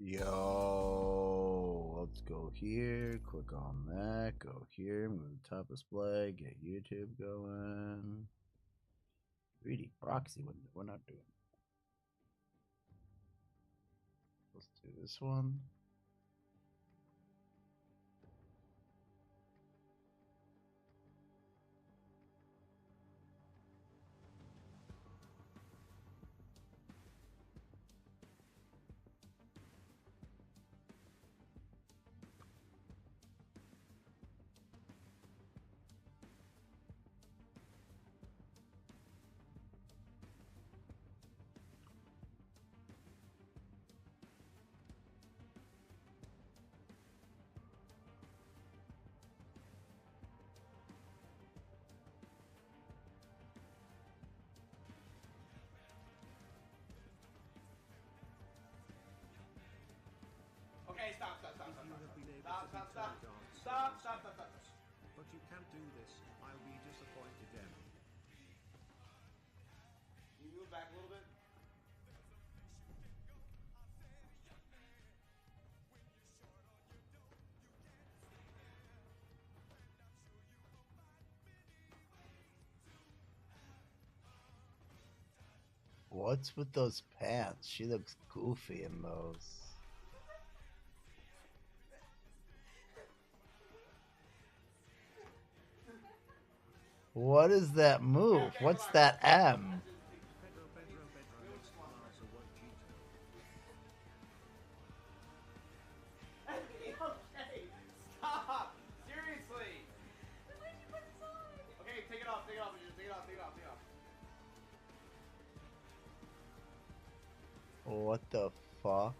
Yo, let's go here, click on that, go here, move the top display, get YouTube going. 3D proxy window, we're not doing that. Let's do this one. Okay, stop. But you can't do this, I'll be disappointed then. You move back a little bit. What's with those pants? She looks goofy in those. What is that move? What's that M? Pedro makes Mars a one cheater. Okay, stop. Seriously. Okay, take it off. Take it off. What the fuck?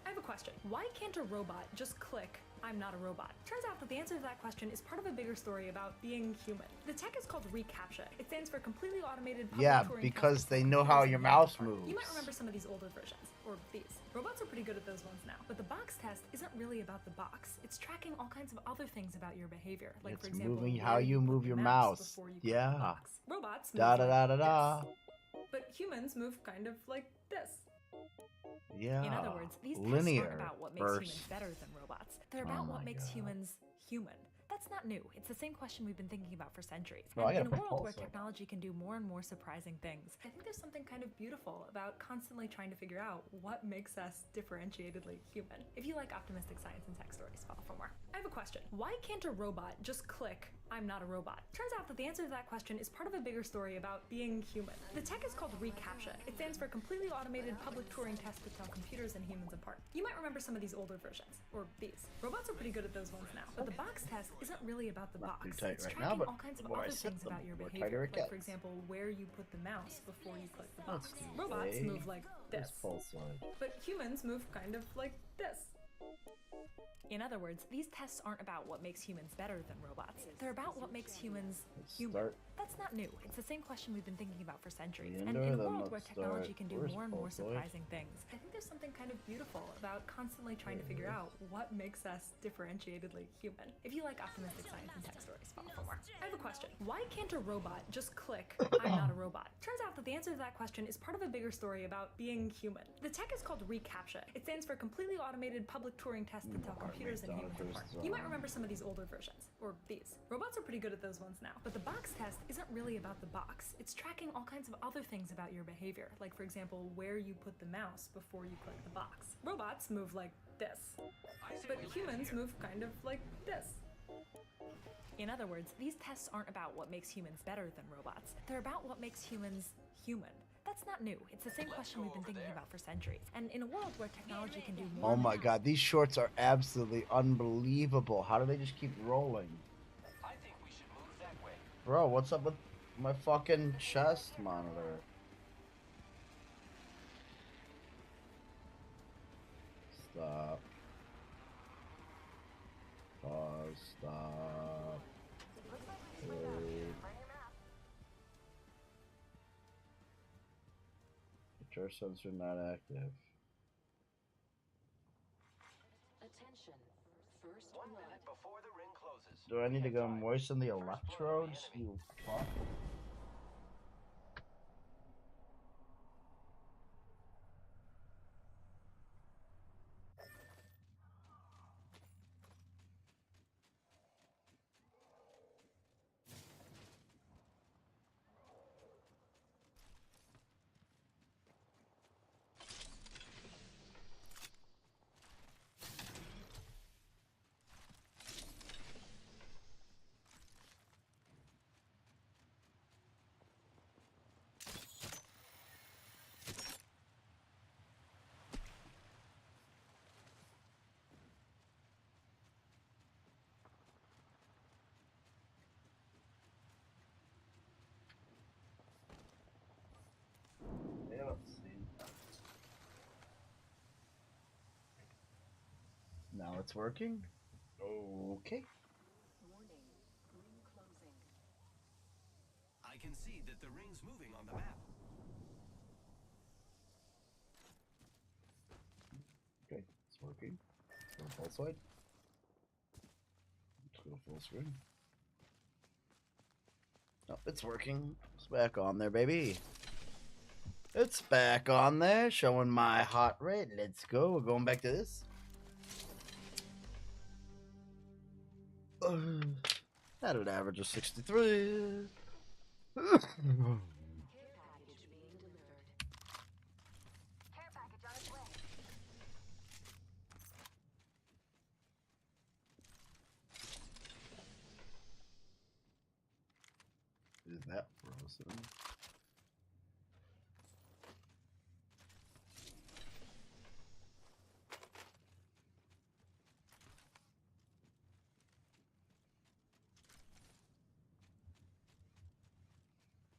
I have a question. Why can't a robot just click, "I'm not a robot"? Turns out that the answer to that question is part of a bigger story about being human. The tech is called reCAPTCHA. It stands for Completely Automated Public Yeah, Turing because Test they for know how Computers your and mouse Humans. moves. You might remember some of these older versions, or these. Robots are pretty good at those ones now, but the box test isn't really about the box. It's tracking all kinds of other things about your behavior, like It's for example, moving where how you put move the your mouse. before you click Yeah. the box. Robots move Da da like da da da. this, but humans move kind of like this. Yeah. In other words, these tests linear aren't about what makes versus- humans better than robots. They're Oh about my what makes God. humans human. That's not new. It's the same question we've been thinking about for centuries. Bro, I And in a got a world where proposal. technology can do more and more surprising things, I think there's something kind of beautiful about constantly trying to figure out what makes us differentiatedly human. If you like optimistic science and tech stories, follow for more. I have a question. Why can't a robot just click, "I'm not a robot"? Turns out that the answer to that question is part of a bigger story about being human. The tech is called reCAPTCHA. It stands for Completely Automated Public Turing Test to tell computers and humans apart. You might remember some of these older versions, or these. Robots are pretty good at those ones now, but the box test isn't really about the Not too box. tight It's right tracking now, but all kinds of the more I other set things them, about your the more behavior, tighter it like for gets. example, where you put the mouse before you click the box. Let's do Robots a- move like This this, pulse side. but humans move kind of like this. In other words, these tests aren't about what makes humans better than robots. They're about what makes humans Let's human. start. That's not new. It's the same question we've been thinking about for centuries. The And indoor, in a then world where let's technology start. can do Where's more and more pulse side? surprising things, I think there's something kind of beautiful about constantly trying to figure out what makes us differentiatedly human. If you like optimistic science and tech stories, follow for more. I have a question. Why can't a robot just click, "I'm not a robot"? Turns out that the answer to that question is part of a bigger story about being human. The tech is called reCAPTCHA. It stands for Completely Automated Public Turing Test to tell computers and humans apart. You might remember some of these older versions, or these. Robots are pretty good at those ones now, but the box test isn't really about the box. It's tracking all kinds of other things about your behavior, like for example, where you put the mouse before you click the box. Robots move like this, but humans move kind of like this. In other words, these tests aren't about what makes humans better than robots. They're about what makes humans human. That's not new. It's the same question we've been thinking about for centuries. And in a world where technology can do more. Oh my God, these shorts are absolutely unbelievable. How do they just keep rolling? I think we should move that way. Bro, what's up with my fucking chest monitor? Stop. Pause. Stop. Wait. Mature sensor not active. Attention. First 1 blood. minute before the ring closes. Do I need to go moisten the electrodes? You fuck. it's working. Okay. Warning. Ring closing. I can see that the ring's moving on the map. Okay, it's working. Let's go full side. Let's go full screen. Oh, it's working. It's back on there, baby. It's back on there, showing my heart rate. Let's go. We're going back to this. At an average of 63. Care package being delivered. Care package on its way. Is that frozen?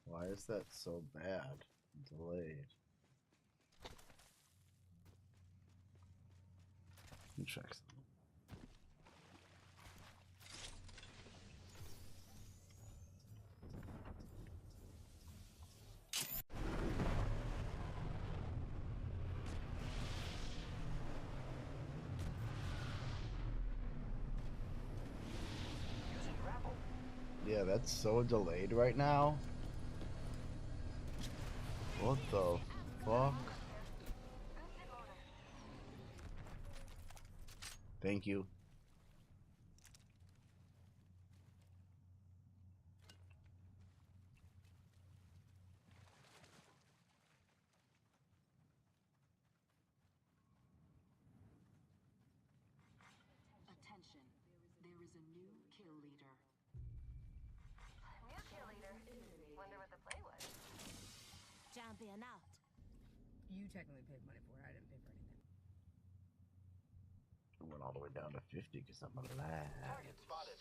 Why is that so bad? Delayed. Let me check something. Using grapple. Yeah, that's so delayed right now. What the fuck? Thank you. Attention. There is a new kill leader. New kill leader. Wonder what the play was. Champion out. You technically paid money for it. I didn't pay for anything. I went all the way down to 50 because I'm alive. Target spotted.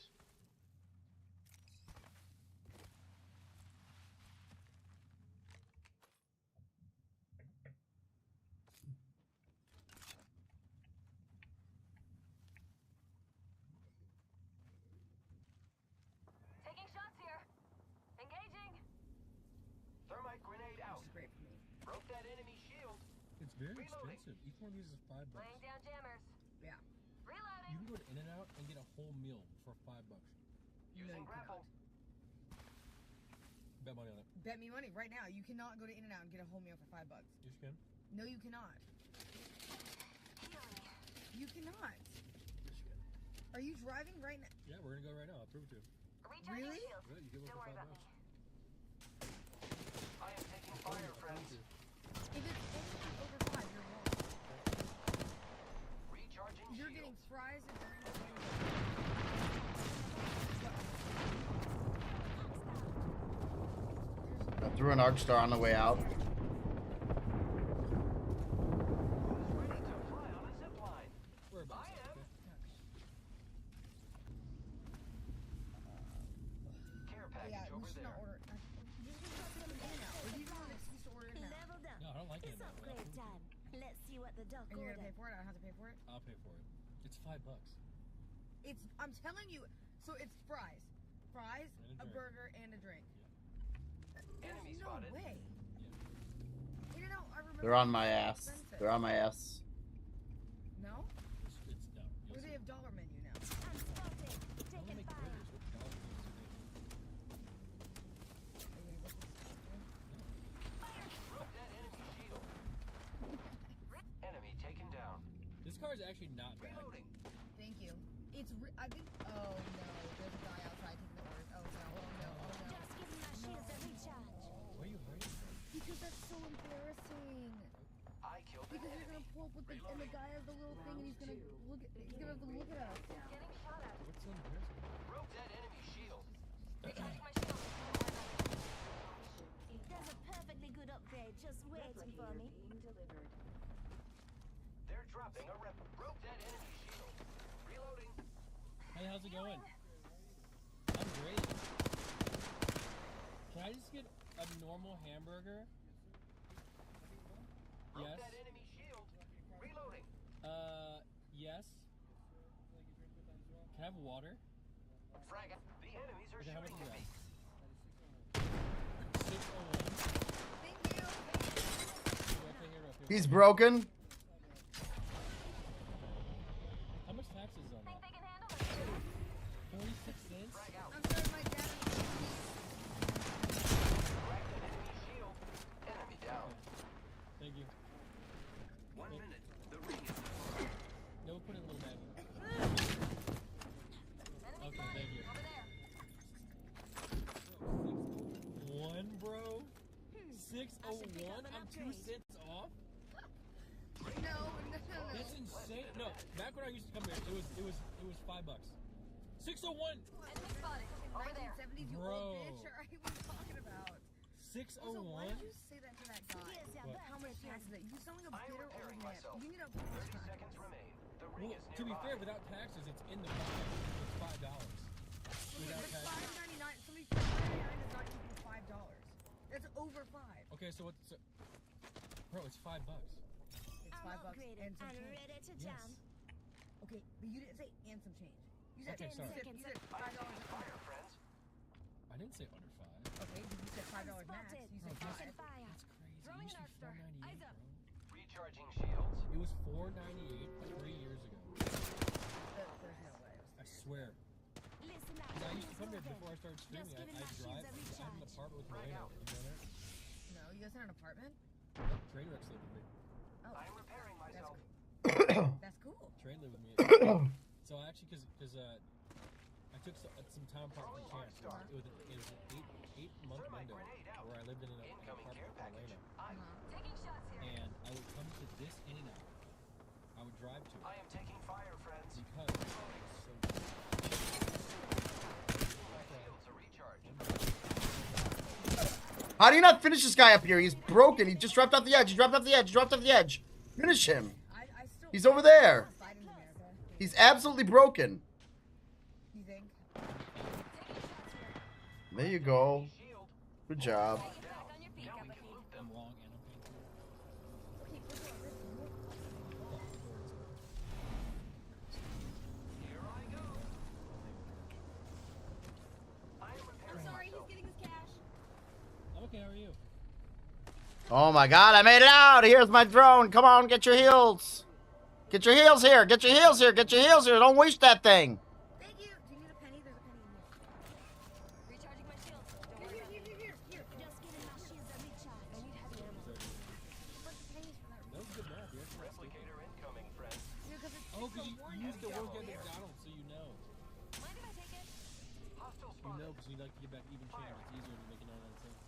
Taking shots here. Engaging. Thermite grenade Which out. is great for me. Broke that enemy shield. It's very Reloading. expensive. Each one of these is $5. Laying down jammers. Yeah. You Reloading. can go to In-N-Out and get a whole meal for $5. Using you grapple. Bet money on it. Bet me money right now. You cannot go to In-N-Out and get a whole meal for $5. Yes, you can. No, you cannot. You cannot. Yes, you can. Are you driving right now? Yeah, we're gonna go right now. I'll prove it to you. Recharging Really? shields. Yeah, you get one Don't for worry about $5. me. I am taking fire, friends. If it's anything over 5, you're wrong. Recharging You're shield. getting fries and drinks. I threw an arc star on the way out. Ready to fly on a zip line. We're about I to am. Care package Yeah, we over should there. not order. Just because it's not In-N-Out. If you want an excuse to order In-N-Out. Leveled up. No, I don't like It's it. upgrade time. Let's see what the doc And you're gonna pay ordered. for it? I don't have to pay for it? I'll pay for it. It's $5. I'm telling you. So it's fries. Fries, And a a drink. burger, and a drink. Enemy There's no spotted. way. Yeah. In-N-Out, I remember. They're on my being so ass. expensive. They're on my ass. No? It's no. Or You'll they see. have dollar menu now. I'm spotted. They only Taking make fire. burgers with $1 bills Are you gonna go to the store? Broke that enemy shield. Enemy taken down. today. This car is actually not bad. Reloading. Thank you. I think. Oh no, there's a guy outside taking the orders. Oh no, oh no, oh no. Just giving my shields a recharge. Why are you hurting? Because that's so embarrassing. I killed an Because you're enemy. gonna pull up with the and the guy has the little thing and he's gonna have to look at us. Getting shot at. What's so embarrassing? Broke that enemy shield. Recharging my shield. There's a perfectly good upgrade just waiting for me. Being delivered. They're dropping a rep. Broke that enemy shield. Reloading. Hey, how's it going? I'm great. Can I just get a normal hamburger? Broke Yes. that enemy shield. Reloading. Yes. Can I have water? Frag out. The enemies are Okay, how much shooting is at that? me. 601. Thank you. Right here, right here. He's broken. How much tax is on Think that? they can handle it? 46 cents? Frag out. I'm sorry, my dad. Frag that enemy shield. Enemy down. Thank you. 1 minute. The ring is No, put it in a little bag. Okay, thank you. Over there. 601, bro? 601? I'm 2 cents off? No. That's insane. No, back when I used to come here, it was $5. 601. Enemy spotted. Over there. 1970s, you Bro. old bitch. Or what are you talking about? 601. Why did you say that to that guy? What? How much tax is that? You sound like a I am bitter old repairing man. myself. You need a 30 seconds remain. The ring Well, is to be nearby. fair, without taxes, it's in the pocket. It's $5. Without But taxes. $5.99. Somebody $5.99 does not equal $5. That's over $5. Okay, so what's bro? It's $5. It's $5 and some change. ready to Yes. Okay, but you didn't say and some change. You said, Okay, sorry. you said I'm $5 taking fire, friends. I didn't say under 5. Okay, you said $5 max. You said Oh, 5. That's crazy. Throwing It an used to arc be star. Eyes $4.98, up. bro. Recharging shields. It was $4.98 3 years ago. There's no way. I swear. Listen up. 'Cause I used to come here before I started streaming. I drive. I have an apartment with Moreno. You know that? No, you guys in an apartment? Train wreck lived with me. Oh, I am repairing myself. that's cool. Train lived with me. So I actually, cause I took some time apart from camp. It was an 8-month window where I lived in an Incoming apartment care with package. Elena, Taking shots here. and I would come to this In-N-Out. I would drive to I it am taking fire, friends. because it was so good. My shields are recharged. How do you not finish this guy up here? He's broken. He just dropped off the edge. He dropped off the edge. He dropped off the edge. Finish him. I still. He's over there. Fight in America. He's absolutely broken. You think? There you go. Shield. Good job. Get back on your feet, Now we Kappa can Kid. loot them. I'm long and I'm painful. Okay, Here I go. I am repairing Sorry, myself. he's getting his cash. I'm okay. How are you? Oh my god, I made it out. Here's my drone. Come on, get your heels. Get your heels here. Get your heels here. Get your heels here. Don't waste that thing. Thank you. Do you need a penny? There's a penny in here. Recharging my shields. Don't worry about it. Here. Just getting my shields a recharge. I need heavy ammo. What's the pennies for that? That was a good math. Yes. Replicator incoming, friends. Because it's Oh, because you 601. used to work at McDonald's, so you know. Mind if I take it? Hostile You spotted. know, because you like to get back even change. It's easier to make it 99 cents.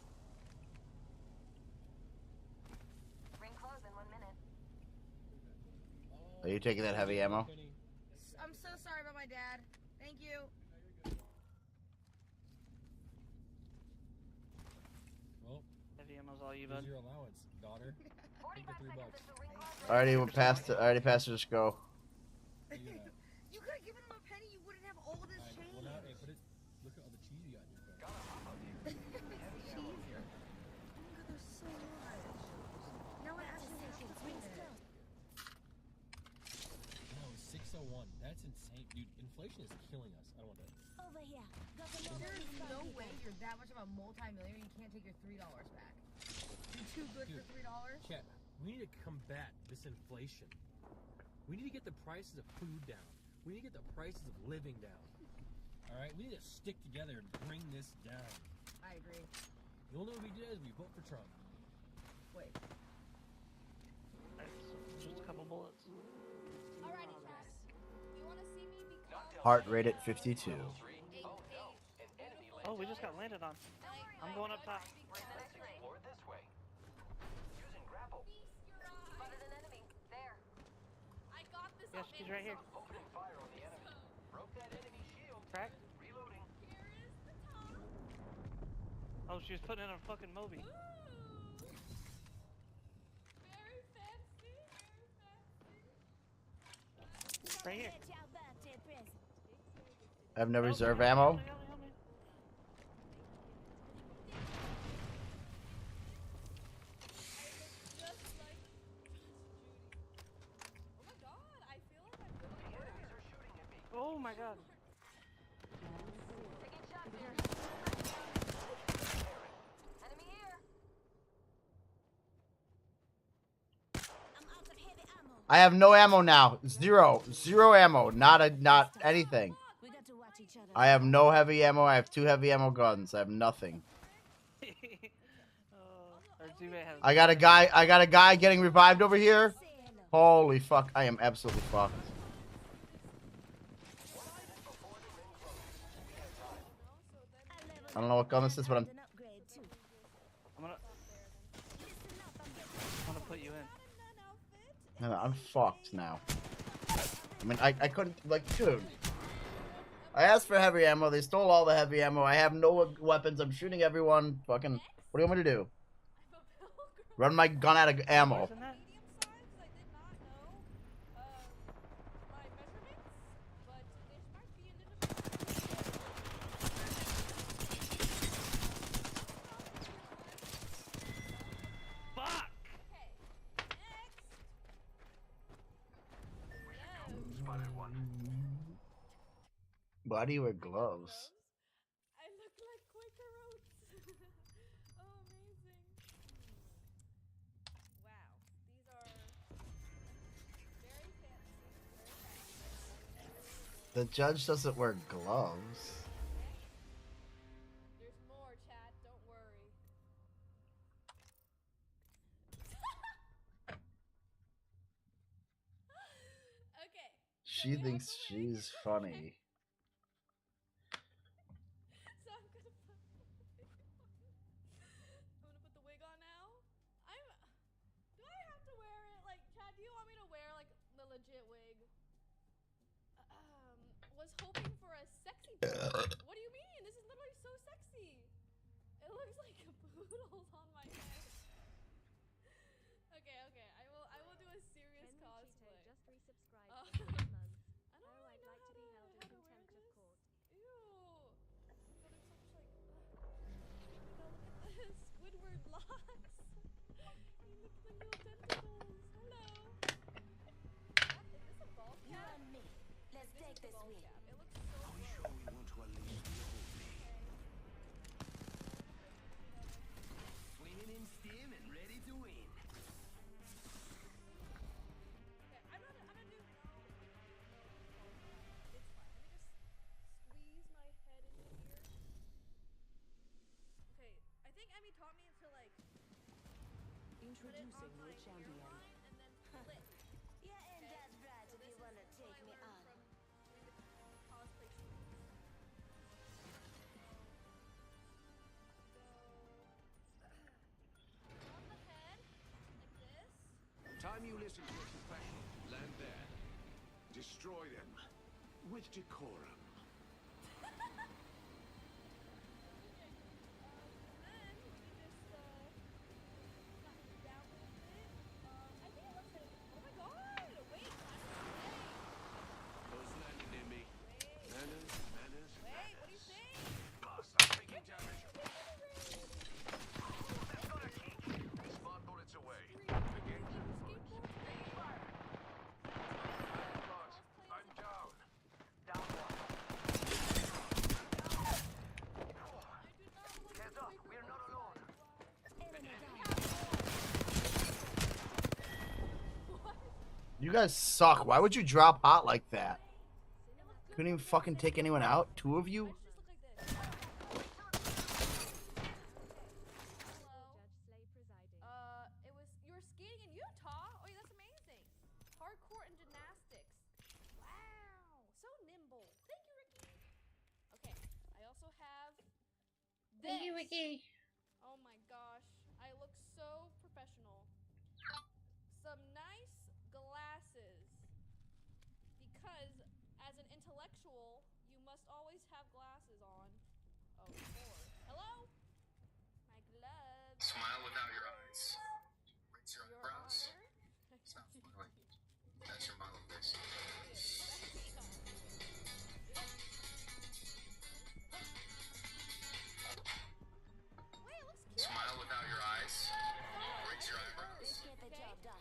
Ring close in 1 minute. Are you taking that heavy ammo? Penny. I'm so sorry about my dad. Thank you. Well, Heavy ammo's all you, here's bud. your allowance, daughter. 45 $3 seconds until ring close. I already passed it. I already passed it. Just go. Look at that. You could have given him a penny. You wouldn't have all this Alright, change. well now, hey, put it. Look at all the cheese you got in your car. Cheese. Oh my god, there's so much. Now I actually have to clean it. No, it's 601. That's insane, dude. Inflation is killing us. I don't want that. Over here. Got a load of There's these no guys. way you're that much of a multi-millionaire. You can't take your $3 back. You're too good Dude. for $3. Chat, we need to combat this inflation. We need to get the prices of food down. We need to get the prices of living down. Alright? We need to stick together and bring this down. I agree. The only way we do that is we vote for Trump. Wait. Just a couple bullets. Alrighty, chat. You want to see me become Heart rate at 52. Oh no, an enemy Oh, landed. we just got landed on. I'm going up top. Let's explore this way. Using grapple. Spotted an enemy. There. I got this. Yeah, she's right here. Opening fire on the enemy. Broke that enemy shield. Crack. Reloading. Here is the top. Oh, she was putting in a fucking Moby. Very fancy. Right here. Get your birthday present. I have no Oh, reserve help me, ammo. help me, help me, help me. Just like oh my god, I feel like I'm The enemies are shooting at me. Oh my god. I have no ammo now. Zero ammo. Not anything. We got to watch each other. I have no heavy ammo. I have 2 heavy ammo guns. I have nothing. Or Zube has. I got a guy getting revived over here. Holy fuck! I am absolutely fucked. I don't know what gun this is, but I'm gonna put you in. I'm fucked now. I mean, I couldn't, like, dude. I asked for heavy ammo. They stole all the heavy ammo. I have no weapons. I'm shooting everyone. Fucking, what do you want me to do? Run my gun out of ammo. Why do you wear gloves? I look like Quaker Oats. Oh, amazing. Wow, these are very fancy. The judge doesn't wear gloves. There's more, Chad. Don't worry. Okay. She thinks she's funny. So I'm gonna put the wig on now. Do I have to wear it? Like, Chad, do you want me to wear like the legit wig? Was hoping for a sexy. What do you mean? This is literally so sexy. It looks like a poodle's on my head. Okay. I will do a serious cosplay. Just resubscribe I for 3 months. don't Oh, really I'd know like to be held in how to wear contempt of this. court. Ew. But it's such like. Look at this. Squidward locks. He looks like little tentacles. Hello. Is this a ball You cap? and me. Let's This take is the this ball win. cap. It looks so Are we gross. sure we want to unleash the old me? Swinging in steam and ready to win. Okay, I'm gonna do. No. It's fine. Let me just squeeze my head into here. Okay, I think Emmy taught me to like put it Introducing on my your champion. hairline and then flip. Yeah, and that's right So if you this wanna is take what I me learned on. from doing the cosplay shoot. On the head, like this. Time you listen to a professional, land there. Destroy them. With decorum. Then we just flatten it down a little bit. I think it looks good. Oh my god! Wait, Those landing near me. Manners. wait, what do you think? Boss, I'm taking damage. Smart bullets away. Again. Boss, I'm down. Down one. Heads up, we're not alone. You guys suck. Why would you drop hot like that? Couldn't even fucking take anyone out? 2 of you? It was you were skating in Utah. Oh, yeah, that's amazing. Hardcore and gymnastics. Wow, so nimble. Thank you, Ricky. Okay, I also have this. Thank you, Ricky. Oh my gosh, I look so professional. Some nice glasses. Because as an intellectual, you must always have glasses on. Oh, Lord. Hello? My gloves. Smile without your eyes. Raise your Your eyebrows. honor? Stop smiling. That's your model face. Wait, it looks cute. Smile without your eyes. Raise your eyebrows. Let's get the job done.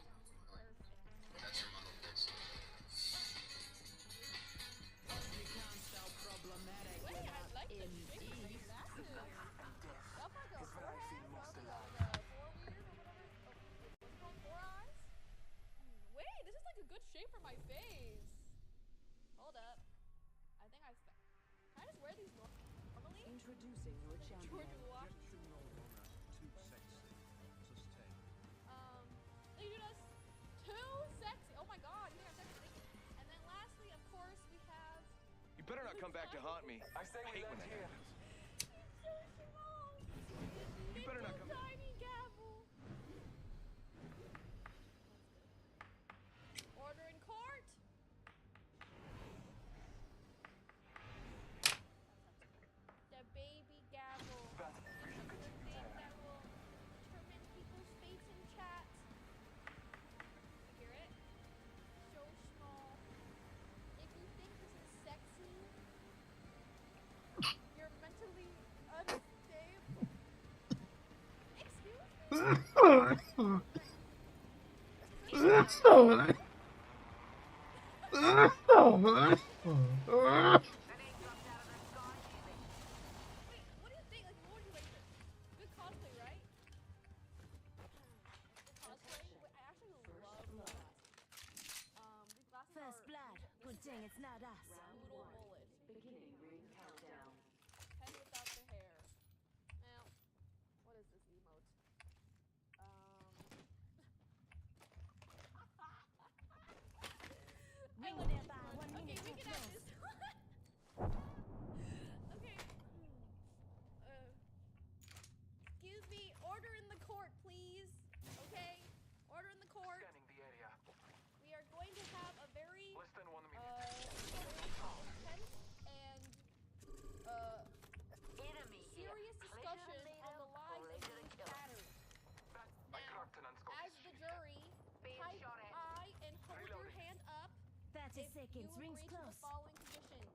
my face. Hold up. I think I can I just wear these normally? Introducing your champion. George Washington. Get to no longer too sexy. Sustain. They do us too sexy. Oh my god, you think I'm sexy? And then lastly, of course, we have. You better not come back to haunt me. I say we land here. So small. You better not come. Tiny gavel. Order in court. The baby gavel. The thing that will determine people's fates in chat. You hear it? So small. If you think this is sexy, you're mentally unstable. Excuse me? Wait, what do you think? Like, what would you rate this? Good cosplay, right? Good cosplay? Wait, I actually love that. These glasses First are blood. Good thing it's not us. little mullet. Beginning ring countdown. Head without the hair. Now, what is this emote? Ring I like nearby, this one. 1 Okay, minute we to can have close. this one. Okay. Excuse me, order in the court, please. Okay? Order in the court. Scanning the area. We are going to have a very Less than 1 minute. intense and Enemy here. serious discussion on the lives of these batters. I Now, cracked an as unscottish. the jury, Being type shot at. I and hold your hand up 30 if seconds. you Rings agree to the close. following conditions.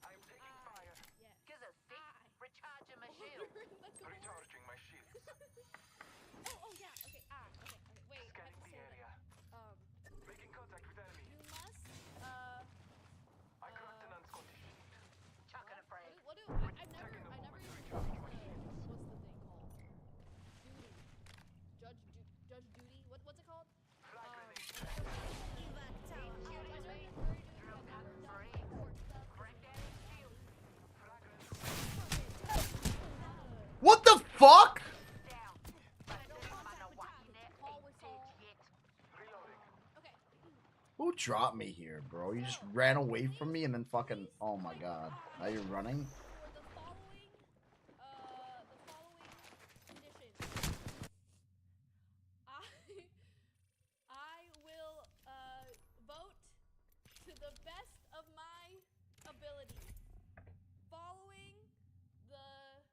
I'm taking fire. Yes. Give a seat. I. Recharging my shield. Let's go. Recharging my shields. Oh yeah. Okay. Okay. Wait. I have Scanning to the say area. that. Making contact with enemy. You must. I cracked an unscottish. Chucking a break. I've never Taking a used moment to the, recharge my what's shields. the thing called? Duty. Judge duty. What's it called? Flag grenade. Evac tower. What the fuck? Okay. Who dropped me here, bro? You just ran away from me and then fucking. Oh my god. Now you're running? For the following conditions. I will vote to the best of my ability, following the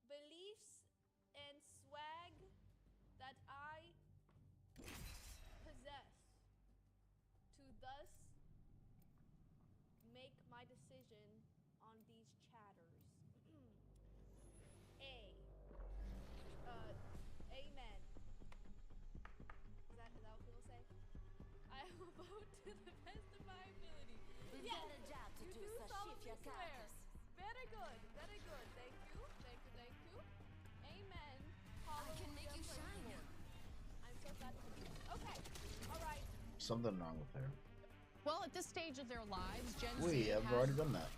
beliefs and swag that I possess, to thus make my decision on these chatters. Amen. Is that what people say? I will vote to the best of my ability. We've Yes, got a job to you do, do so solemnly shift your swear. carcass. Very good, very good. Thank you, thank you, thank you. Amen. I can make you Hallelujah, shine. praise the Lord. I'm so glad to do this. Okay, all right. Something wrong with her. Well, at this stage of their lives, Gen Z Wait, I've has already done that.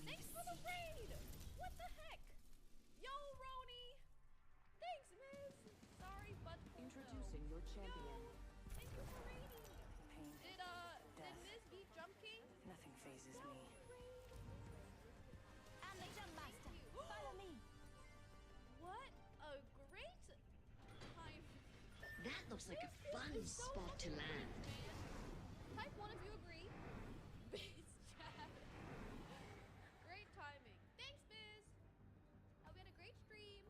Thanks for the raid! What the heck? Yo, Roni! Thanks, Miz! Sorry, but Introducing your champion. Thank you for raiding! Pain. Did Miz beat Jump King? Nothing phases me. I'm the jump master. Follow me. What a great time. That looks like a This fun is so spot to much land. fun, man. Type 1 if you agree. Biz chat. Great timing. Thanks, Biz! Hope you had a great stream.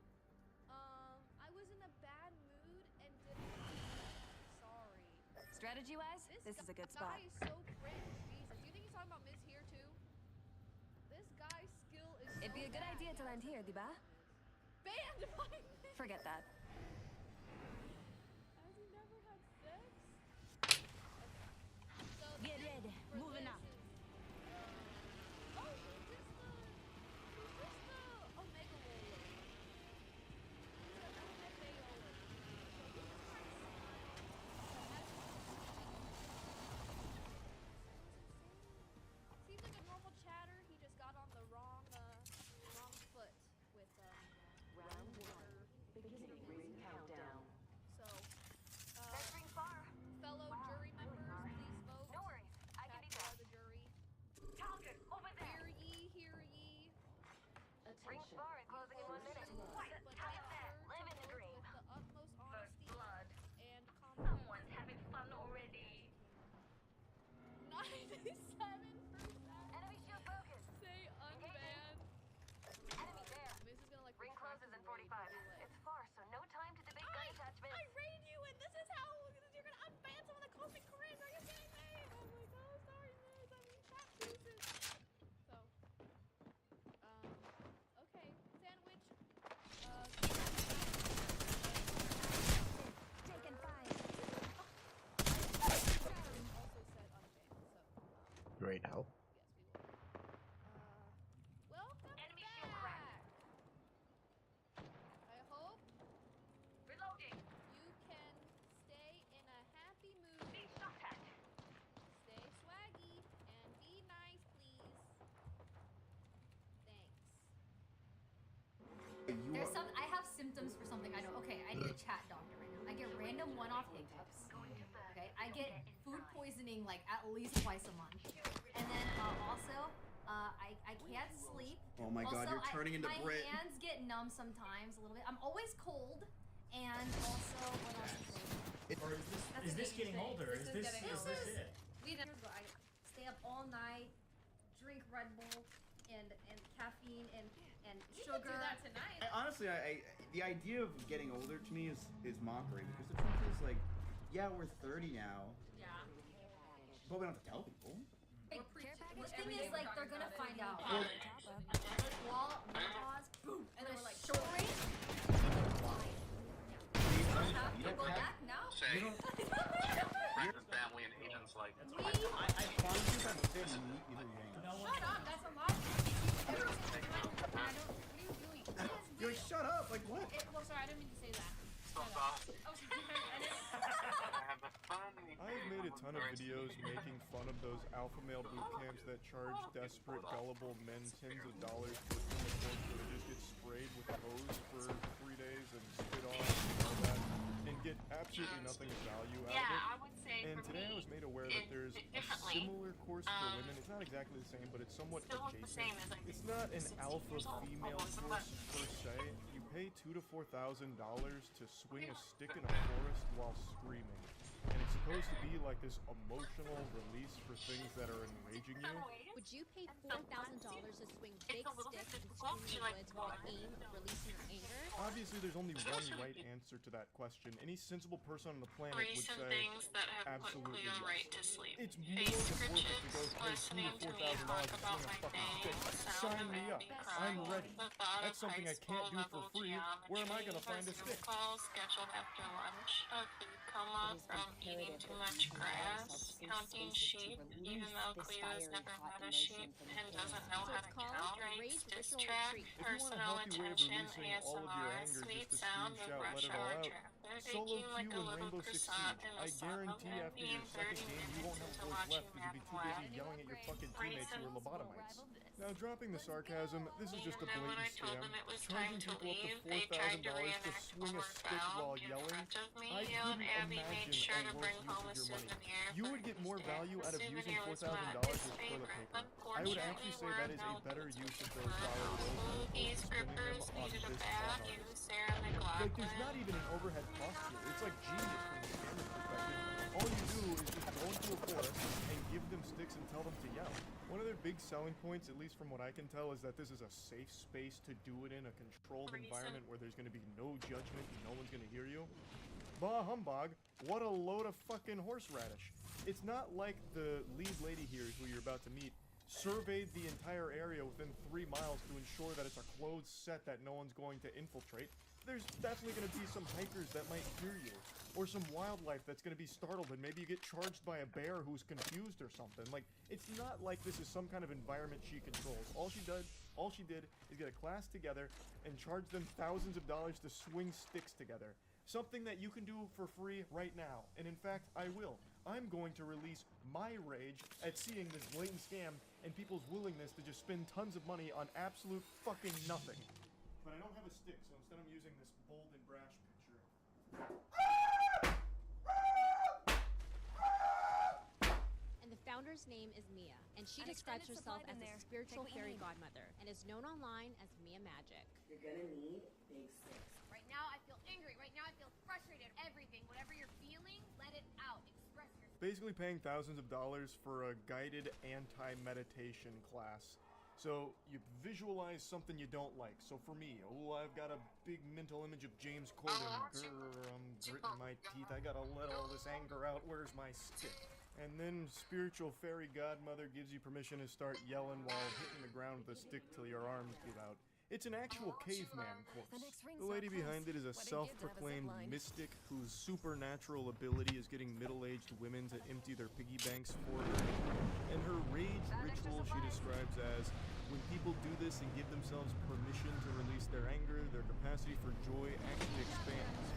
I was in a bad mood and didn't. Sorry. Strategy-wise, this is a good spot. Guy is so cringe. Jesus. Do you think he's talking about Miz here too? This guy's skill is It'd so be a good bad. idea to land here, Diba. Banned by Miz. Forget that. Has he never had sex? So Get this ready. for Moving this up. is, oh, who's this the Omega Roller? It's an Omega Roller. So this is my chat doctor right now. I get random one-off hiccups. Okay, I get food poisoning like at least twice a month, and then also I can't sleep. Oh my God, Also, you're turning into Brit. My hands get numb sometimes a little bit. I'm always cold, and also what else is there? Or is this getting older? Is this it? We never go. I stay up all night, drink Red Bull and caffeine and sugar. Do that tonight. Honestly, the idea of getting older to me is mockery, because the truth is, like, yeah, we're 30 now, Yeah. but we don't have to tell people. The thing is, like, they're gonna find out. Well, Wall, pause, boom, and they're like, short. You don't Go have back now. you don't. Friends and family and agents like I promise you, if I'm sitting, either you Shut up, that's a lot. Every single time. I don't. What are you doing? You're like, shut up, like what? Well, sorry, I didn't mean to say that. so Shut up. soft. Oh, I didn't. Have the fun. I've made a ton of videos making fun of those alpha male boot camps that charge desperate, gullible men tens of dollars to attend a course where they just get sprayed with a hose for 3 days and spit on and all that, and get absolutely nothing of value out of it. I would say And for today I me, was made aware that there's a similar course for women. It's not exactly the same, but it's somewhat still the adjacent. same as like It's not an 16 alpha years old. female Almost course 11. per se. You pay $2,000 to $4,000 to swing a stick in a forest while screaming. And it's supposed to be like this emotional release for things that are enraging you. Would you pay $4,000 to swing big sticks and scream in the woods while aim, releasing your anger? Obviously, there's only one right answer to that question. Any sensible person on the planet would Recent say things that have put absolutely Cleo yes. right to sleep. It's Face more than worth it to go scritches, pay listening to me $2,000 talk to about swing a my fucking day, stick. the sound Sign of me up. Andy I'm crying, ready. the thought That's of something I high can't do school for free. level Where am I geometry, gonna find a Zoom stick? calls scheduled after lunch, a food coma from eating too much grass, counting sheep, even though Cleo's never met a sheep and doesn't know how to count, rates, diss track, personal attention, ASMR, sweet sound of rush hour traffic, Solo baking queue like a and little Rainbow Six croissant Siege. in I a sun guarantee and after being your second 30 game you won't have minutes a into voice watching left because Matt you'll be too busy Blatt. yelling at your fucking teammates who are lobotomized. Now, dropping the sarcasm, this is just a And then when I blatant told scam. them it was time Charging to people leave, up they to tried to $4,000 to reenact swing a Homeward stick while Bound in yelling. front of me. I You and couldn't Abby made imagine sure a to worse bring home a use of your money. souvenir. You would get more value out of using $4,000 as toilet paper. I would actually say that is a better use of those dollar bills than These spending them grippers on needed a this bad con you, artist. Sarah Like, McLaughlin. there's not even an overhead cost here. It's like genius from the scammer's perspective. All you do is just go into a forest and give them sticks and tell them to yell. One of their big selling points, at least from what I can tell, is that this is a safe space to do it in, a controlled environment where there's going to be no judgment and no one's going to hear you. Bah humbug, what a load of fucking horseradish. It's not like the lead lady here, who you're about to meet, surveyed the entire area within 3 miles to ensure that it's a closed set that no one's going to infiltrate. There's definitely going to be some hikers that might hear you, or some wildlife that's going to be startled and maybe you get charged by a bear who's confused or something. Like, it's not like this is some kind of environment she controls. All she did is get a class together and charge them thousands of dollars to swing sticks together. Something that you can do for free right now. And in fact, I will. I'm going to release my rage at seeing this blatant scam and people's willingness to just spend tons of money on absolute fucking nothing. But I don't have a stick, so instead I'm using this bold and brash picture. And the founder's name is Mia, and she An describes extended herself supply as bin a there. spiritual Take what you fairy need. godmother, and is known online as Mia Magic. You're gonna need big sticks. Right now I feel angry. Right now I feel frustrated. Everything, whatever you're feeling, let it out. Express yourself. Basically paying thousands of dollars for a guided anti-meditation class. So you visualize something you don't like. So for me, I've got a big mental image of James Corden. Grr, I'm gritting my teeth. I gotta let all this anger out. Where's my stick? And then spiritual fairy godmother gives you permission to start yelling while hitting the ground with a stick till your arms give out. It's an actual caveman course. The lady behind it is a self-proclaimed mystic whose supernatural ability is getting middle-aged women to empty their piggy banks for her. And her rage ritual she describes as when people do this and give themselves permission to release their anger, their capacity for joy actually expands.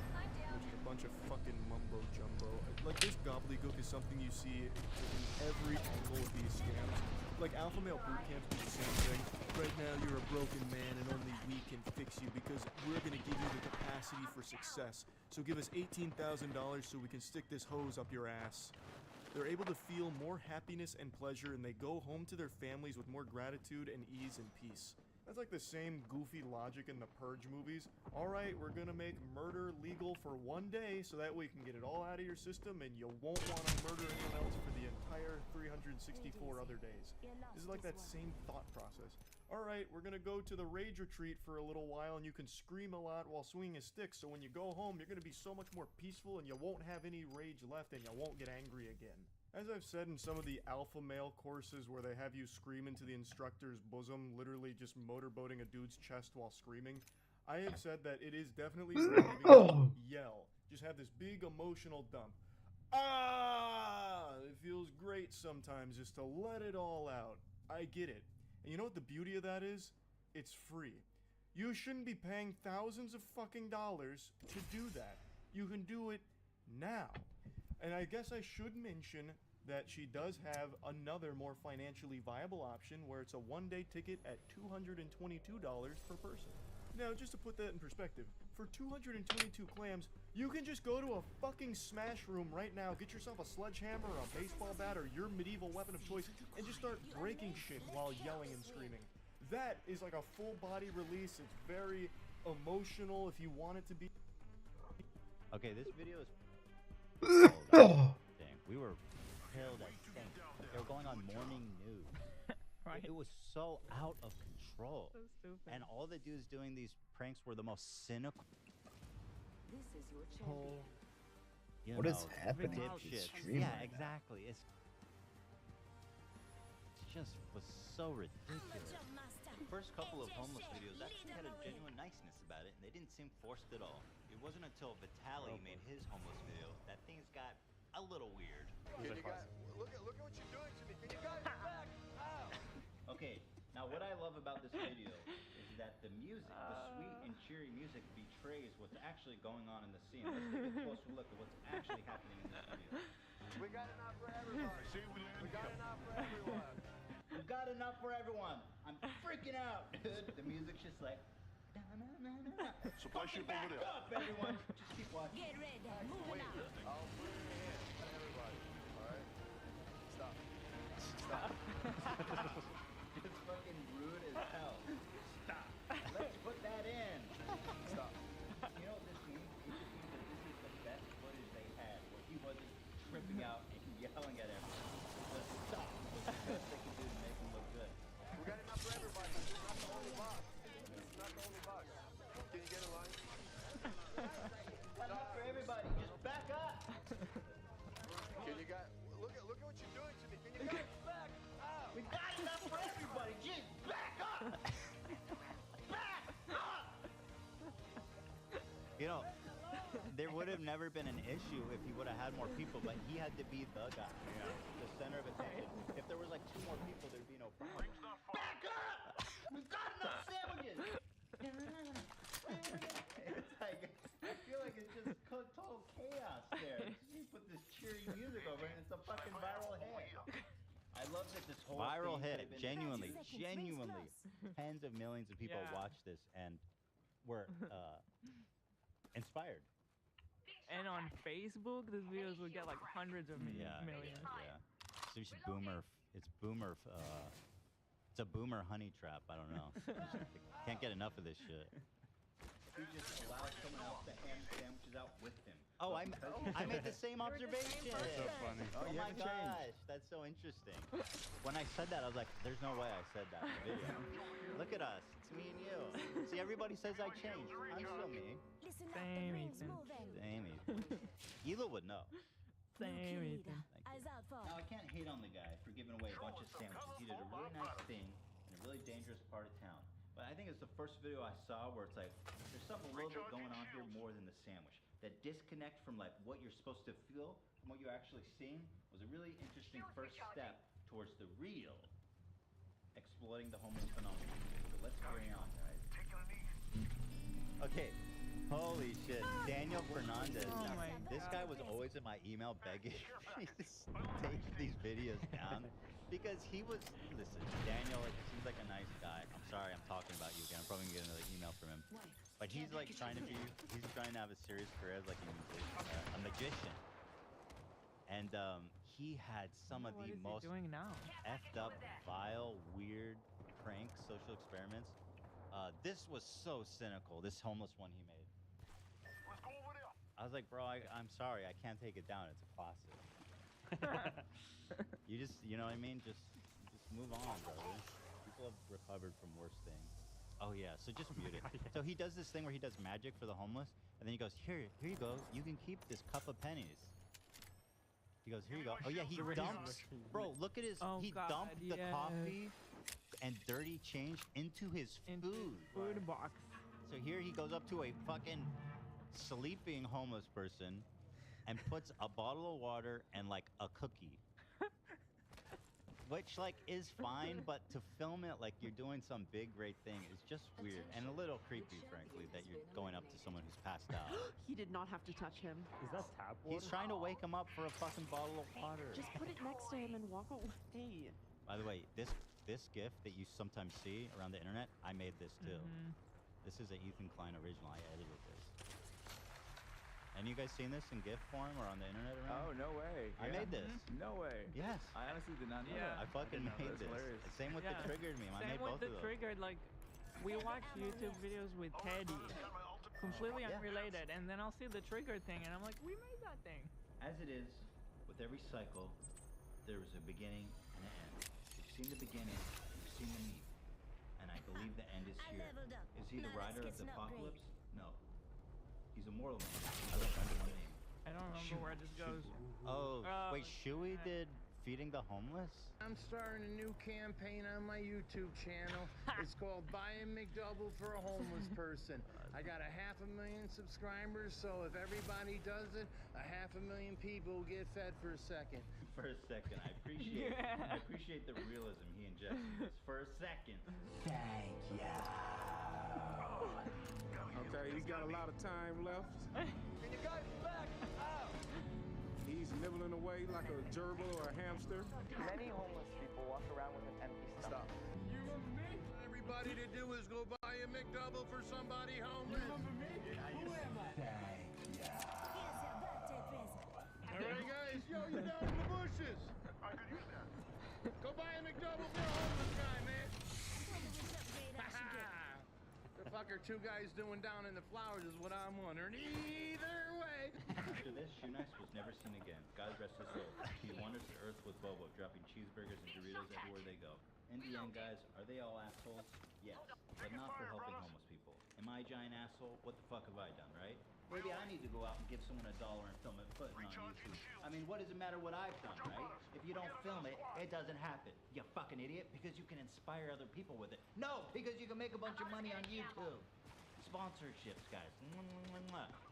Which is a bunch of fucking mumbo-jumbo. Like, this gobbledygook is something you see in every angle of these scams. Like, alpha male boot camps do the same thing. Right now, how you're a broken man and only we can fix you because we're gonna give you the capacity for success. So give us $18,000 so we can stick this hose up your ass. They're able to feel more happiness and pleasure, and they go home to their families with more gratitude and ease and peace. That's like the same goofy logic in the Purge movies. Alright, we're gonna make murder legal for one day so that way you can get it all out of your system and you won't want to murder anyone else for the entire 364 other days. This is like that same thought process. Alright, we're gonna go to the rage retreat for a little while and you can scream a lot while swinging a stick, so when you go home you're gonna be so much more peaceful and you won't have any rage left and you won't get angry again. As I've said in some of the alpha male courses where they have you scream into the instructor's bosom, literally just motorboating a dude's chest while screaming, I have said that it is definitely yell. Just have this big emotional dump. Ah! It feels great sometimes just to let it all out. I get it. And you know what the beauty of that is? It's free. You shouldn't be paying thousands of fucking dollars to do that. You can do it now. And I guess I should mention that she does have another more financially viable option where it's a one-day ticket at $222 per person. Now, just to put that in perspective, for 222 clams, you can just go to a fucking smash room right now, get yourself a sledgehammer or a baseball bat or your medieval weapon of choice, and just start breaking shit while yelling and screaming. That is like a full body release. It's very emotional if you want it to be. Okay, this video is... Dang, we were pilled as saints. They were going on morning news. Right. It was so out of control. So stupid. And all the dudes doing these pranks were the most cynical. This is your champion. What is happening to dipshits. stream Yeah, right now? exactly. It just was so ridiculous. The first couple of homeless videos actually had a genuine niceness about it, and they didn't seem forced at all. It wasn't until Vitaly made his homeless video that things got a little weird. Look at what you're doing to me. Can you guys back? Ow! Okay, now what I love about this video is that the music, the sweet and cheery music, betrays what's actually going on in the scene. Let's take a closer look at what's actually happening in this video. We got enough for everybody. We got enough for everyone. We got enough for everyone. I'm freaking out, dude. The music's just like... Supply ship over there. Up, everyone. Just keep watching. Get ready, moving out. I'll bring it in. Everybody. Alright? Stop. Stop. It's fucking rude as hell. Stop. Let's put that in. Stop. You know what this means? It just means that this is the best footage they had, where he wasn't tripping out and yelling at everyone. Just stop. It's the best they can do to make him look good. We got enough for everybody. This is not the only box. This is not the only box. Can you get a line? Enough for everybody. Just back up. Can you guys look at what you're doing to me? Can you guys back out? We got enough for everybody. Just back up. Back up. You know, there would have never been an issue if he would have had more people, but he had to be the guy, the center of attention. If there was like 2 more people, there'd be no problem. Back up! We've got enough sandwiches! It's like, I feel like it's just total chaos there. You put this cheery music over it and it's a fucking viral hit. I love that this whole viral hit, genuinely, tens of millions of people watched this and were inspired. And on Facebook, these videos will get like hundreds of millions. Yeah. So you should boomer. It's boomer. It's a boomer honey trap. I don't know. Can't get enough of this shit. He just allows someone else to ham sandwiches out with him. Oh, I made the same observation. That's so funny. Oh my gosh, that's so interesting. When I said that, I was like, "There's no way I said that in the video." Look at us. It's me and you. See, everybody says I changed. I'm still me. Same Ethan. Same Ethan. Hila would know. Same Ethan. Now, I can't hate on the guy for giving away a bunch of sandwiches. He did a really nice thing in a really dangerous part of town. But I think it's the first video I saw where it's like, there's something a little bit going on here more than the sandwich. That disconnect from like what you're supposed to feel from what you're actually seeing was a really interesting first step towards the real exploiting the homeless phenomenon. So let's carry on, guys. Okay. Holy shit. Daniel Fernandez. This guy was always in my email begging me to take these videos down because he was, listen, Daniel, seems like a nice guy. I'm sorry, I'm talking I'm probably gonna get another email from him. But he's like trying to have a serious career as like a magician. And he had some of What the is he most doing now? effed up, vile, weird pranks, social experiments. This was so cynical. This homeless one he made. I was like, bro, I'm sorry, I can't take it down. It's a classic. You just, you know what I mean? Just move on, brother. People have recovered from worse things. Oh yeah, so just mute it. So he does this thing where he does magic for the homeless, and then he goes, here you go. You can keep this cup of pennies. He goes, here you go. Oh yeah, he dumped. Bro, look at his. He dumped the coffee and dirty change into his food. Food box. So here he goes up to a fucking sleeping homeless person and puts a bottle of water and like a cookie. Which like is fine, but to film it like you're doing some big great thing is just weird and a little creepy, frankly, that you're going up to someone who's passed out. He did not have to touch him. Is that tap water? He's trying to wake him up for a fucking bottle of water. Just put it next to him and walk away. By the way, this GIF that you sometimes see around the internet, I made this too. This is an Ethan Klein original. I edited this. And you guys seen this in GIF form or on the internet around? Oh, no way. I made this. No way. Yes. I honestly did not know Yeah. that. I fucking didn't know made that. this. That's hilarious. Same with the Triggered meme. I made both of Same with those. the Triggered, like, we watch YouTube videos with Teddy, completely unrelated, and then I'll see the Triggered thing, and I'm like, we made that thing. As it is, with every cycle, there is a beginning and an end. You've seen the beginning, you've seen the meat, and I believe the end is here. Is he the rider of the apocalypse? No. He's a mortal man. I don't remember the name. I don't remember where this goes. Oh, wait, Shuey did Feeding the Homeless? I'm starting a new campaign on my YouTube channel. It's called Buy a McDouble for a Homeless Person. I got 500,000 subscribers, so if everybody does it, 500,000 people will get fed for a second. For a second, I appreciate the realism he injects in this. For a second. Thank you. Okay, he's got a lot of time left. Can you guys back out? He's nibbling away like a gerbil or a hamster. Many homeless people walk around with an empty stomach. You remember me? Everybody to do is go buy a McDouble for somebody homeless. You remember me? Who am I? Thank you. All right, guys, yo, you're down in the bushes. I could use that. Go buy a McDouble for a homeless guy, man. The fuck are two guys doing down in the flowers is what I'm wondering. Either way. After this, Shoenice was never seen again. God rest his soul. He wanders the earth with Bobo, dropping cheeseburgers and Doritos everywhere they go. In the end, guys, are they all assholes? Yes, but not for helping homeless people. Am I a giant asshole? What the fuck have I done, right? Maybe I need to go out and give someone $1 and film it, put it on YouTube. I mean, what does it matter what I've done, right? If you don't film it, it doesn't happen. You fucking idiot, because you can inspire other people with it. No, because you can make a bunch of money on YouTube. Sponsorships, guys.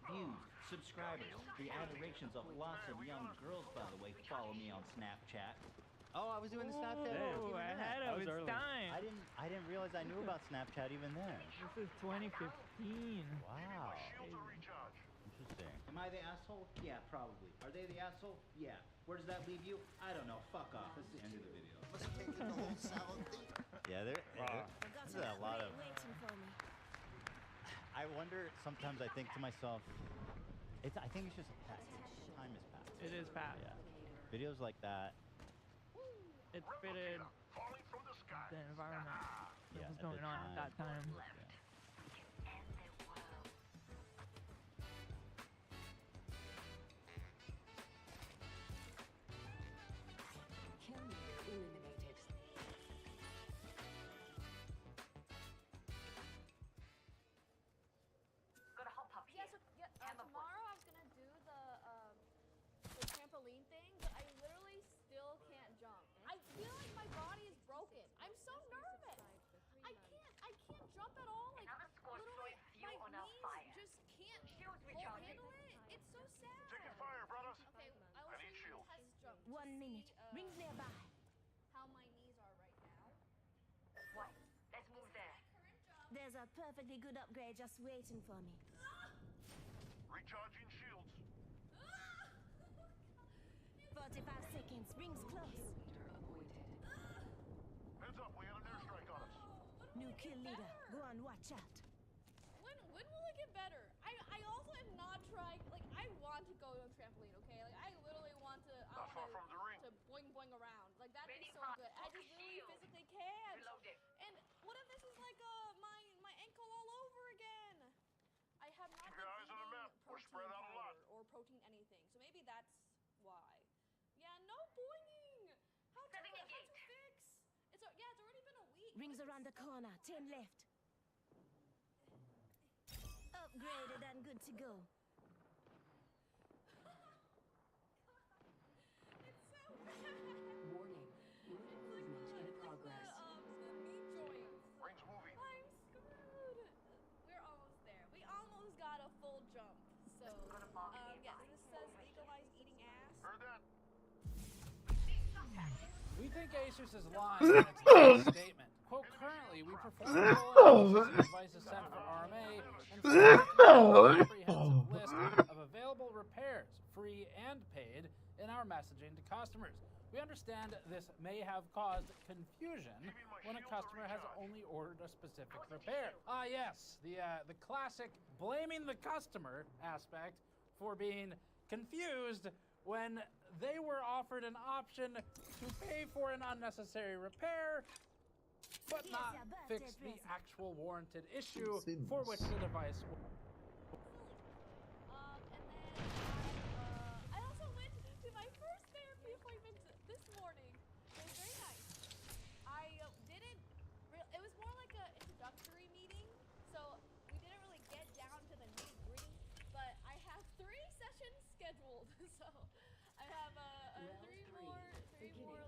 Views, subscribers, the adorations of lots of young girls, by the way. Follow me on Snapchat. Oh, I was doing the Snapchat. Oh, ahead of its time. I didn't realize I knew about Snapchat even then. This is 2015. Wow. Interesting. Am I the asshole? Yeah, probably. Are they the asshole? Yeah. Where does that leave you? I don't know. Fuck off. This is the end of the video. Yeah, this is a lot of. I wonder. Sometimes I think to myself, I think it's just past. Time is past. It is past. Yeah. Videos like that. It fitted the environment that was going on at that time. Tomorrow I was gonna do the trampoline thing, but I literally still can't jump. I feel like my body is broken. I'm so nervous. I can't jump at all. Like literally, my knees just can't handle it. It's so sad. Taking fire, brothers. Okay, I will show you a test jump. 1 minute. Rings nearby. How my knees are right now. What? Let's move there. There's a perfectly good upgrade just waiting for me. Recharging shields. 45 seconds. Rings close. Heads up, we got an airstrike on us. New kill leader. Go on, watch out. When will it get better? I also am not trying. Like, I want to go on trampoline, okay? Like, I literally want to. I want to boing boing around. Like, that is so good. I just really physically can't. And what if this is like my ankle all over again? I have not been eating protein powder or protein anything, so maybe that's why. Yeah, no boinging. How to fix? It's already been a week. Rings around the corner. 10 left. Upgraded and good to go. It's so bad. Warning. Movement in progress. The knee joints. Rings moving. I'm screwed. We're almost there. We almost got a full jump. So, yeah, this says legalize eating ass. Heard that? We think Asus is lying in its latest statement. Quote, currently, we perform full devices sent for RMA and a comprehensive list of available repairs, free and paid, in our messaging to customers. We understand this may have caused confusion when a customer has only ordered a specific repair. Ah, yes, the classic blaming the customer aspect for being confused when they were offered an option to pay for an unnecessary repair, but not fix the actual warranted issue for which the device was. I also went to my first therapy appointment this morning. It was very nice. It was more like an introductory meeting, so we didn't really get down to the nitty-gritty, but I have 3 sessions scheduled, so I have three more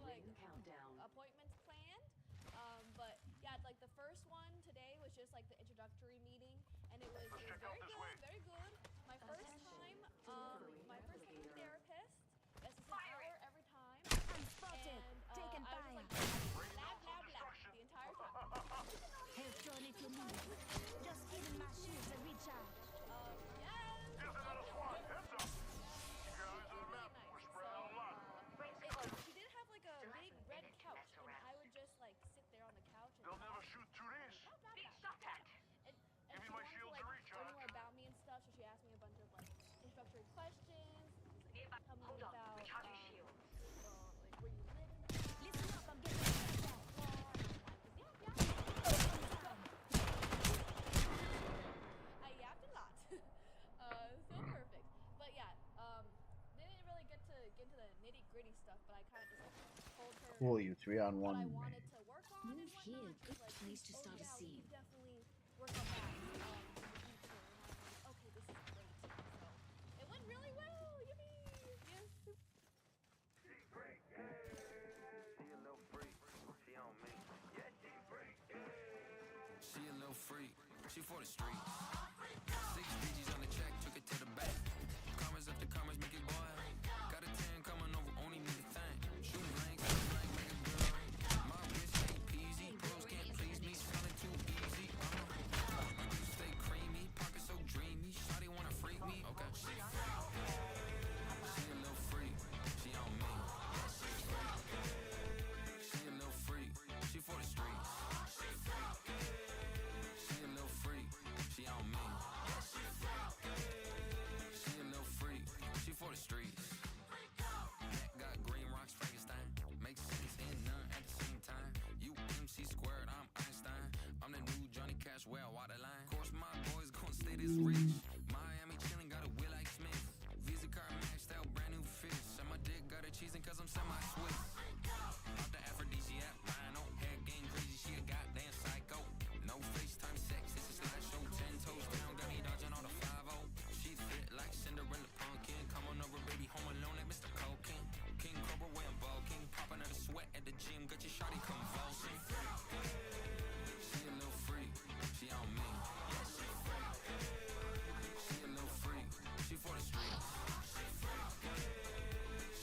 like appointments planned. But yeah, like the first one today was just like the introductory meeting, and it was very good, very good. My first time with therapist. This is an hour every time, and I was like blah blah blah the entire time. Health drone if you need. Just giving my shields a recharge. Yes. Here's another squad. Heads up. You guys are the map. We're spread out a lot. She did have like a big red couch, and I would just like sit there on the couch. And They'll never shoot through this. Being shot at. And Give me she my wanted shield to to like recharge. learn more about me and stuff, so she asked me a bunch of like introductory questions. Tell me about like where you live in the house. Listen up, I'm getting back. I yapped a lot. So perfect. But yeah, didn't really get to get into the nitty gritty stuff, but I kind of just like told her Cool, you 3-on-1 what I man. wanted to work on and Here, whatnot. good Like, place to start a yeah, we scene. can definitely work on that in the future. And I'm like, okay, this is great. So it went really well. Yippee! Yes. She a little freak. She on me. Yeah, she freak. She a little freak. She for the streets. 6 BGs on the check, took it to the bank. Commas after commas, make it boil. Got a 10 coming over, only need a thing. Shoot blank, make it blur. My wrist ain't peasy. Bros can't please me, sounding too easy. My juice stay creamy, pocket so dreamy. Shawty wanna freak me, okay. She a little freak. She on me. She a little freak. She for the streets. She a little freak, she on me. She a little freak, she for the streets. Neck got green rocks, Frankenstein. Makes sense and none at the same time. You MC squared, I'm Einstein. I'm the new Johnny Cash, well, waterline. Course my boys gon' stay this rich. Miami chillin', got a Will like Smith. Visa card maxed out, brand new fish. And my dick got a cheesing cause I'm semi-Swiss. Out the aphrodisiac, rhino, hair game crazy, she a goddamn psycho. No FaceTime sex, it's a slideshow. 10 toes down, got me dodging all the 5-0. She fit like Cinderella pumpkin. Come on over, baby, home alone like Mr. Culkin. King Cobra wearing bulking. Popping out a sweat at the gym, got your shawty convulsing. She a little freak, she on me. She a little freak, she for the streets.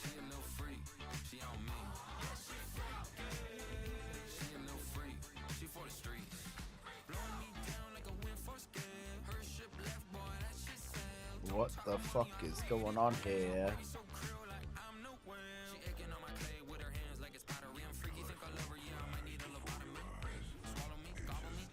She a little freak, she on me. She a little freak, she for the streets. Blow me down like a wind force gale. Her ship left, boy, that shit sailed. What the fuck is going on here? So krill like I'm no whale. She aching on my clay with her hands like it's pottery. I'm freaky, think I love her, yeah, I might need a lobotomy. Swallow me, gobble me,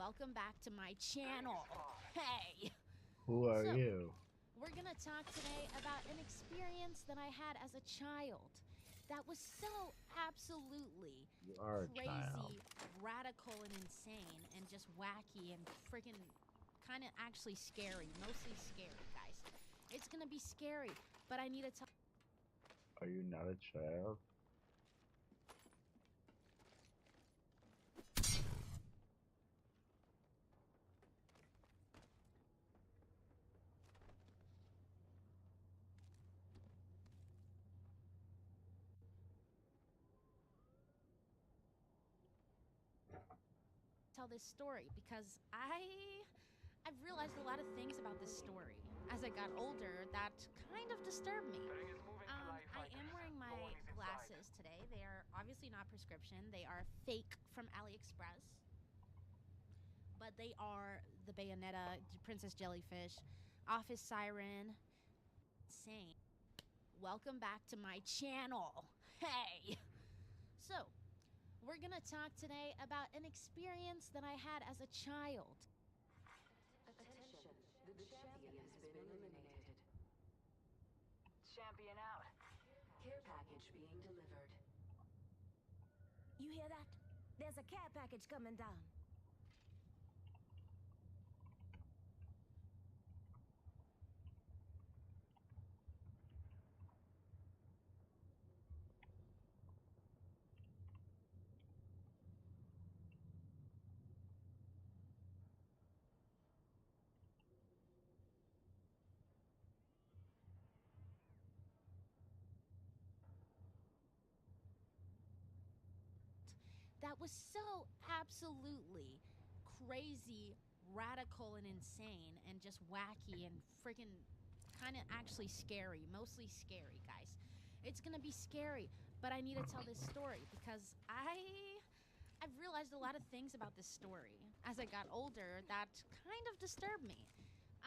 welcome back to my channel. Hey! Who are So, you? We're gonna talk today about an experience that I had as a child that was so absolutely You are a crazy, child. radical, and insane, and just wacky and freaking kind of actually scary. Mostly scary, guys. It's gonna be scary, but I need to tell. Are you not a child? Tell this story because I've realized a lot of things about this story as I got older that kind of disturbed me. I am wearing my glasses today. They are obviously not prescription. They are fake from AliExpress. But they are the Bayonetta, Princess Jellyfish, Office Siren. Insane. Welcome back to my channel. Hey! So, we're gonna talk today about an experience that I had as a child. Attention, the champion has been eliminated. Champion out. Care package being delivered. You hear that? There's a care package coming down. That was so absolutely crazy, radical, and insane, and just wacky and freaking kind of actually scary. Mostly scary, guys. It's gonna be scary, but I need to tell this story because I've realized a lot of things about this story as I got older that kind of disturbed me.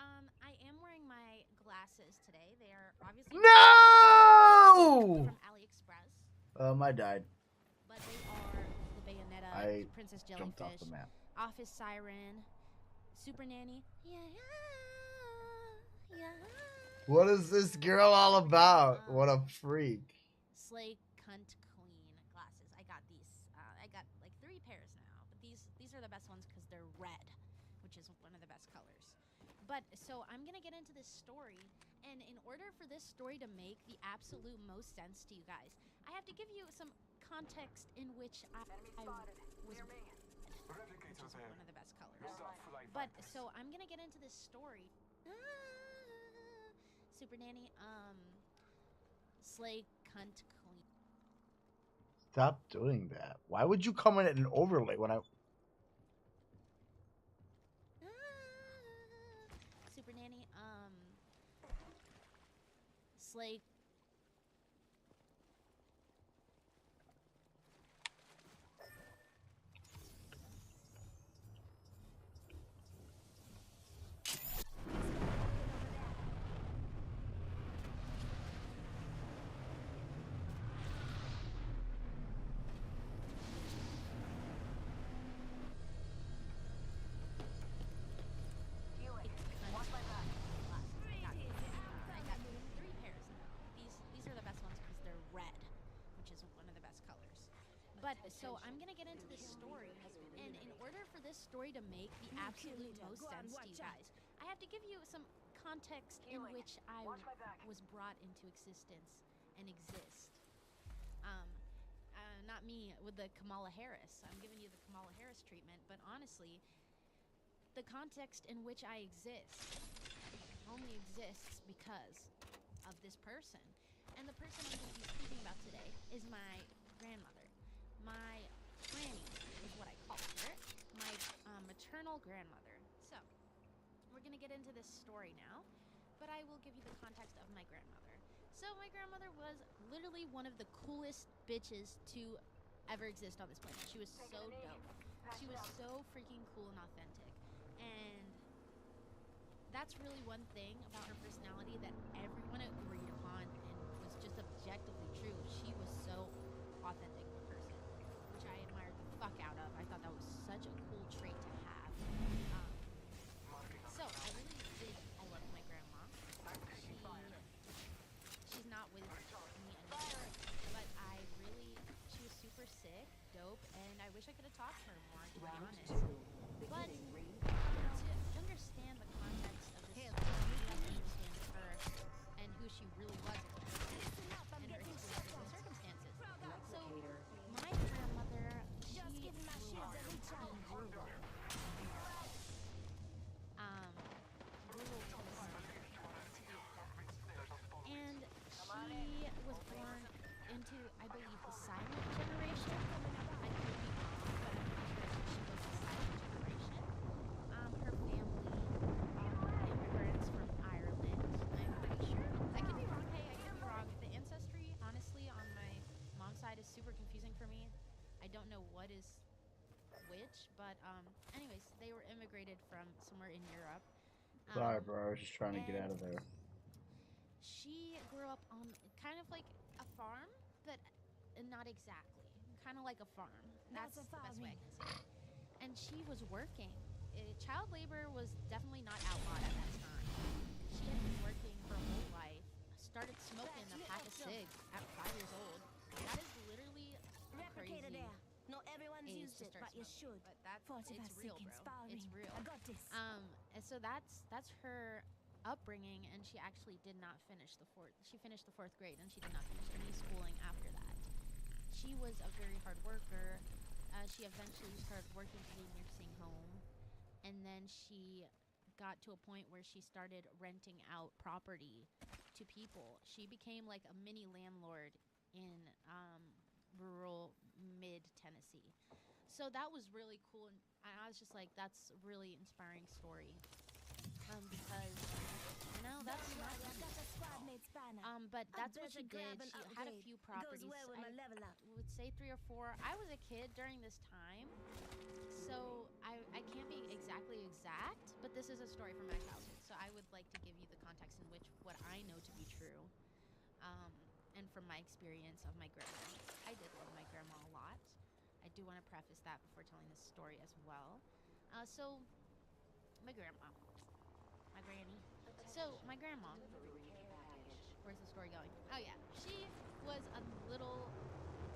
I am wearing my glasses today. They are obviously No! from AliExpress. I died. But they are the Bayonetta, I Princess jumped off Jellyfish, the map. Office Siren, Super Nanny. Yeah. What is this girl all about? What a freak. Slay Cunt Queen glasses. I got these. I got like 3 pairs now, but these are the best ones because they're red, which is one of the best colors. But so I'm gonna get into this story, and in order for this story to make the absolute most sense to you guys, I have to give you some context in which I was, which is one of the best colors. But so I'm gonna get into this story. Super Nanny, Slay Cunt Queen. Stop doing that. Why would you come in at an overlay when I... Super Nanny, Slay. I got 3 pairs now. These are the best ones because they're red, which is one of the best colors. But so I'm gonna get into this story, and in order for this story to make the absolute most sense to you guys, I have to give you some context in which I was brought into existence and exist. Not me with the Kamala Harris. I'm giving you the Kamala Harris treatment, but honestly, the context in which I exist only exists because of this person. And the person I'm going to be speaking about today is my grandmother. My granny is what I call her. My maternal grandmother. So, we're going to get into this story now, but I will give you the context of my grandmother. So, my grandmother was literally one of the coolest bitches to ever exist on this planet. She was so dope. She was so freaking cool and authentic. And that's really one thing about her personality that everyone agreed upon and was just objectively true. She was so authentic of a person, which I admired the fuck out of. I thought that was such a cool trait to have. I could have talked to her more, to be honest. But to understand the context of this story, you have to understand her and who she really was and her experiences and circumstances. So, my grandmother, she grew up in rural, rural Tennessee, to be exact. And she was born into, I believe, the silent generation. I could be wrong, but I'm pretty sure she was the silent generation. Her family are immigrants from Ireland. I'm pretty sure. I could be wrong. Hey, I could be wrong. The ancestry, honestly, on my mom's side is super confusing for me. I don't know what is which, but anyways, they were immigrated from somewhere in Europe. Sorry, bro. I was just trying to get out of there. She grew up on kind of like a farm, but not exactly. Kind of like a farm. That's the best way I can say it. And she was working. Child labor was definitely not outlawed at that time. She had been working her whole life. Started smoking a pack of cigs at 5 years old. That is literally a crazy Not everyone's age used to it, start but you smoking. should. But that's 45 it's real, bro. seconds, It's real. I got this. And so that's her upbringing, and she actually did not finish the fourth. She finished the 4th grade, and she did not finish any schooling after that. She was a very hard worker. She eventually started working at a nursing home, and then she got to a point where she started renting out property to people. She became like a mini landlord in rural mid Tennessee. So that was really cool, and I was just like, that's a really inspiring story. Because you know that's not easy. But that's what she did. She had a few properties. I would say 3 or 4. I was a kid during this time, so I can't be exactly exact, but this is a story from my childhood. So I would like to give you the context in which what I know to be true, and from my experience of my grandma. I did love my grandma a lot. I do want to preface that before telling this story as well. So my grandma. My granny. So, my grandma. Where's the story going? Oh, yeah. She was a little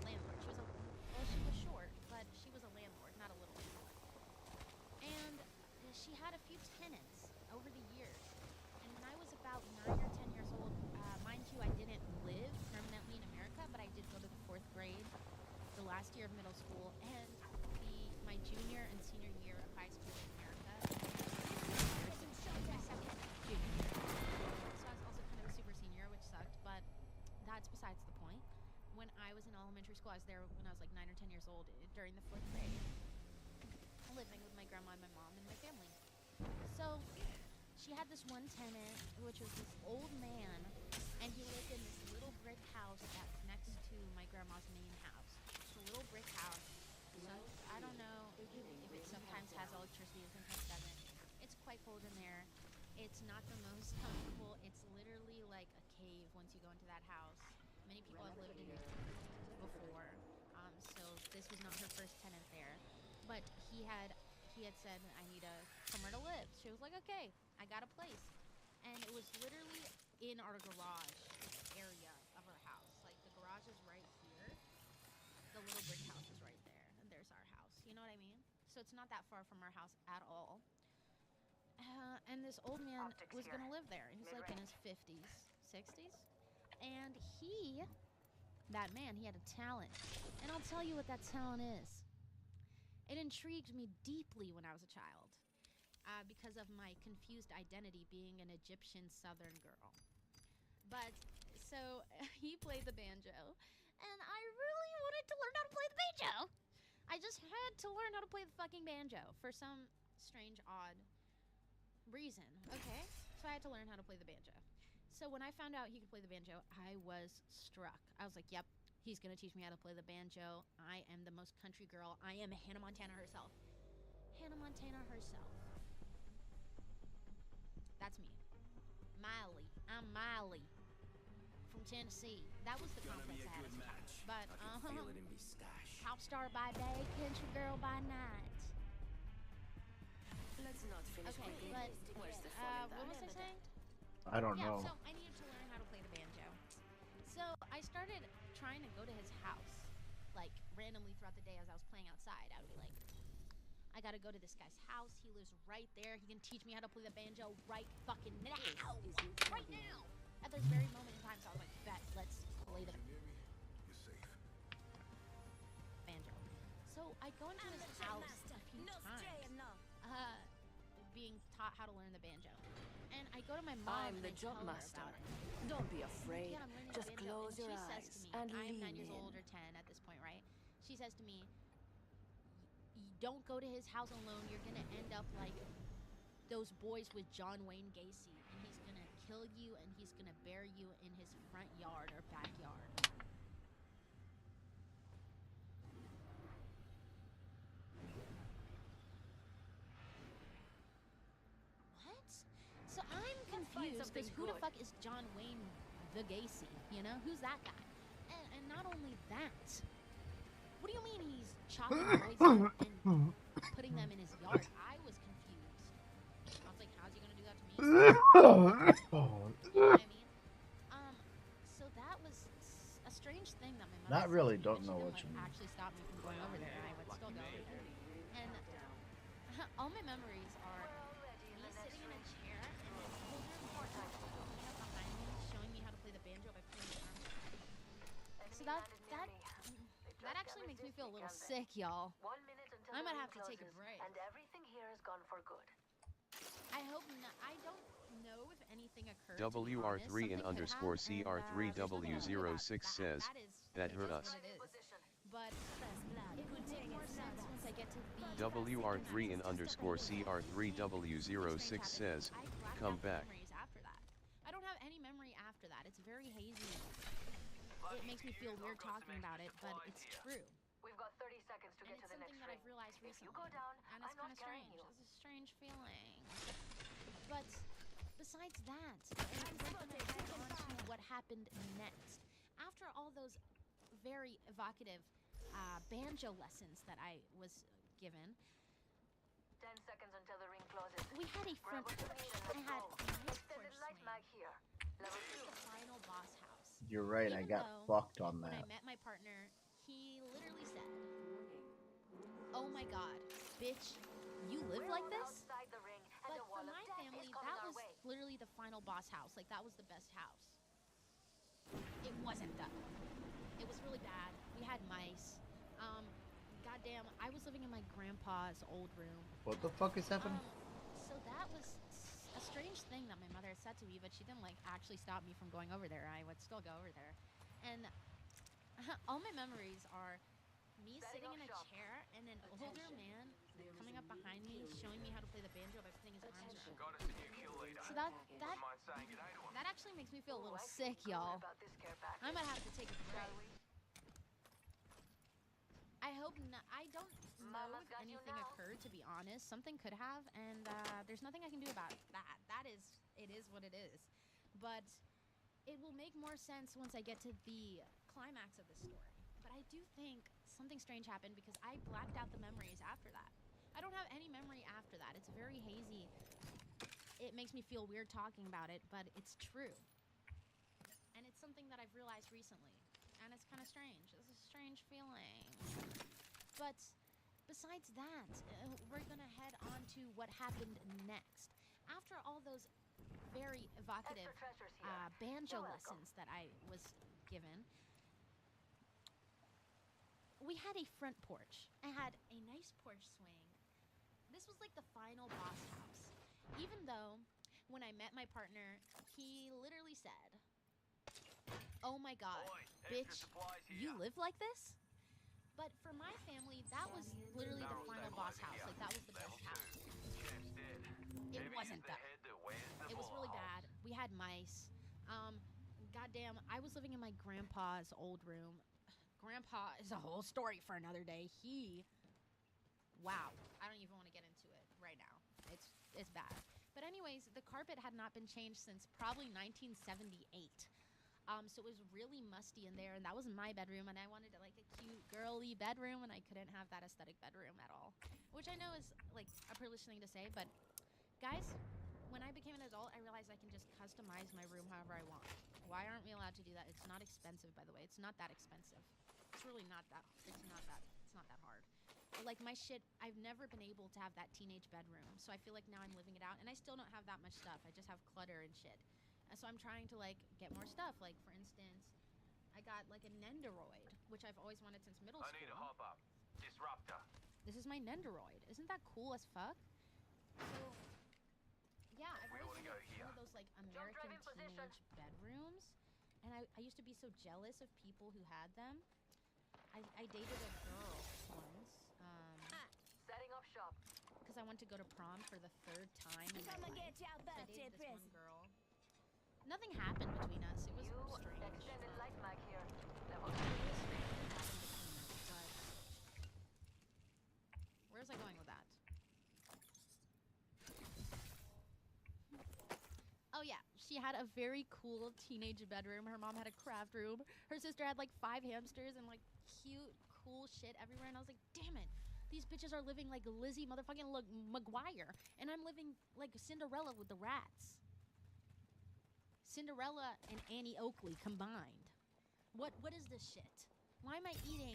landlord. She was short, but she was a landlord, not a little landlord. And she had a few tenants over the years. And when I was about 9 or 10 years old, mind you, I didn't live permanently in America, but I did go to the 4th grade, the last year of middle school, and my junior and senior year of high school in America. My second junior year. So I was also kind of a super senior, which sucked, but that's besides the point. When I was in elementary school, I was there when I was like 9 or 10 years old during the 4th grade, living with my grandma and my mom and my family. So she had this one tenant, which was this old man, and he lived in this little brick house that's next to my grandma's main house. It's a little brick house. So I don't know if it sometimes has electricity and sometimes doesn't. It's quite cold in there. It's not the most comfortable. It's literally like a cave once you go into that house. Many people have lived in it before. So this was not her first tenant there. But he had said, I need somewhere to live. She was like, okay, I got a place. And it was literally in our garage area of our house. Like the garage is right here. The little brick house is right there. And there's our house. You know what I mean? So it's not that far from our house at all. And this old man was going to live there. He's like in his 50s, 60s. And that man, he had a talent. And I'll tell you what that talent is. It intrigued me deeply when I was a child. Because of my confused identity being an Egyptian Southern girl. But, so, he played the banjo. And I really wanted to learn how to play the banjo. I just had to learn how to play the fucking banjo for some strange, odd reason. Okay, so I had to learn how to play the banjo. So when I found out he could play the banjo, I was struck. I was like, yep, he's gonna teach me how to play the banjo. I am the most country girl. I am Hannah Montana herself. Hannah Montana herself. That's me. Miley. I'm Miley. From Tennessee. That was the complex I had as a child. But, pop star by day, country girl by night. Let's not finish okay, but what was I saying? I don't know. So I needed to learn how to play the banjo. So I started trying to go to his house, like randomly throughout the day as I was playing outside, I would be like, I gotta go to this guy's house. He lives right there. He can teach me how to play the banjo right fucking now. Right now. At this very moment in time, so I was like, bet, let's play the banjo. So I go into his house a few times, being taught how to learn the banjo. And I go to my mom I'm and the I tell jump her master. about it. Don't be afraid. Yeah, I'm learning the Just banjo, close your and she eyes says to me, and I'm 9 lean years in. old or 10 at this point, right? She says to me, don't go to his house alone. You're gonna end up like those boys with John Wayne Gacy, and he's gonna kill you and he's gonna bury you in his front yard or backyard. What? So I'm confused because who the fuck is John Wayne the Gacy? You know, who's that guy? And not only that, what do you mean he's chopping boys up and putting them in his yard? I was confused. I was like, how's he gonna do that to me? You know what I mean? So that was a strange thing that my mother Not said really, to me, don't but she know didn't, what you like, mean. actually stop me from going over there, and I would still go over there. And all my memories are me sitting in a chair and this older man coming up behind me, showing me how to play the banjo by putting his arms around me. So that actually makes me feel a little sick, y'all. 1 minute until I the might ring have to take a closes, break. and everything here is gone for good. I hope not. I don't know if anything occurred. to be honest. WR3 and Something could underscore have, and, there's nothing I can do about CR3W06 says, that hurt us. what it is. But it would make more sense once I get to the WR3 and underscore CR3W06 says, come back. memories after that. I don't have any memory after that. It's very hazy. It makes me feel weird talking about it, but it's true. We've got 30 seconds to And get it's to the next something that ring. I've realized If you recently. go down, And it's I'm not kind of strange. carrying you. It's a strange feeling. But besides that, and we're gonna head on to what happened next. After all those very evocative banjo lessons that I was given, 10 seconds until the ring closes. we had a front Grab porch. what you need and I had let's a go. nice Extended porch light swing. mag here. Level This 2. is the final boss house. You're right, I Even got though fucked on when I that. met my partner, he literally said, "Oh my god, bitch, you live like this?" Outside the ring, and But the for wall of my death family, is coming that our was way. literally the final boss house. Like, that was the best house. It wasn't, though. It was really bad. We had mice. Goddamn, I was living in my grandpa's old room. What the fuck is happening? So that was a strange thing that my mother had said to me, but she didn't, like, actually stop me from going over there. I would still go over there. And all my memories are me sitting in a chair and an older man coming up behind me, showing me how to play the banjo by putting his arms around me. So that actually makes me feel a little sick, y'all. I might have to take a break. I hope not. I don't know if anything occurred, to be honest. Something could have, and there's nothing I can do about that. It is what it is. But it will make more sense once I get to the climax of the story. But I do think something strange happened because I blacked out the memories after that. I don't have any memory after that. It's very hazy. It makes me feel weird talking about it, but it's true. And it's something that I've realized recently. And it's kind of strange. It's a strange feeling. But besides that, we're going to head on to what happened next. After all those very evocative banjo lessons that I was given, we had a front porch. I had a nice porch swing. This was like the final boss house. Even though when I met my partner, he literally said, "Oh my god, bitch, you live like this?" But for my family, that was literally the final boss house. Like, that was the best house. It wasn't, though. It was really bad. We had mice. Goddamn, I was living in my grandpa's old room. Grandpa is a whole story for another day. Wow. I don't even want to get into it right now. It's bad. But anyways, the carpet had not been changed since probably 1978. So it was really musty in there, and that was my bedroom, and I wanted like a cute, girly bedroom, and I couldn't have that aesthetic bedroom at all. Which I know is like a privileged thing to say, but guys, when I became an adult, I realized I can just customize my room however I want. Why aren't we allowed to do that? It's not expensive, by the way. It's not that expensive. really not that. It's not that hard. Like my shit, I've never been able to have that teenage bedroom, so I feel like now I'm living it out, and I still don't have that much stuff. I just have clutter and shit. And so I'm trying to like get more stuff. Like for instance, I got like a Nendoroid, which I've always wanted since middle school. I need a hop up. Disruptor. This is my Nendoroid. Isn't that cool as fuck? So yeah, I've always wanted one of those like American teenage bedrooms, and I used to be so jealous of people who had them. I dated a girl once. Setting up shop. Because I went to go to prom for the 3rd time in my life. So I dated this one girl. Nothing happened between us. It was strange. Extended light mag here. It was strange what happened between us, but where was I going with that? Oh yeah, she had a very cool teenage bedroom. Her mom had a craft room. Her sister had like 5 hamsters and like cute, cool shit everywhere. And I was like, damn it. These bitches are living like Lizzie motherfucking McGuire, and I'm living like Cinderella with the rats. Cinderella and Annie Oakley combined. What is this shit? Why am I eating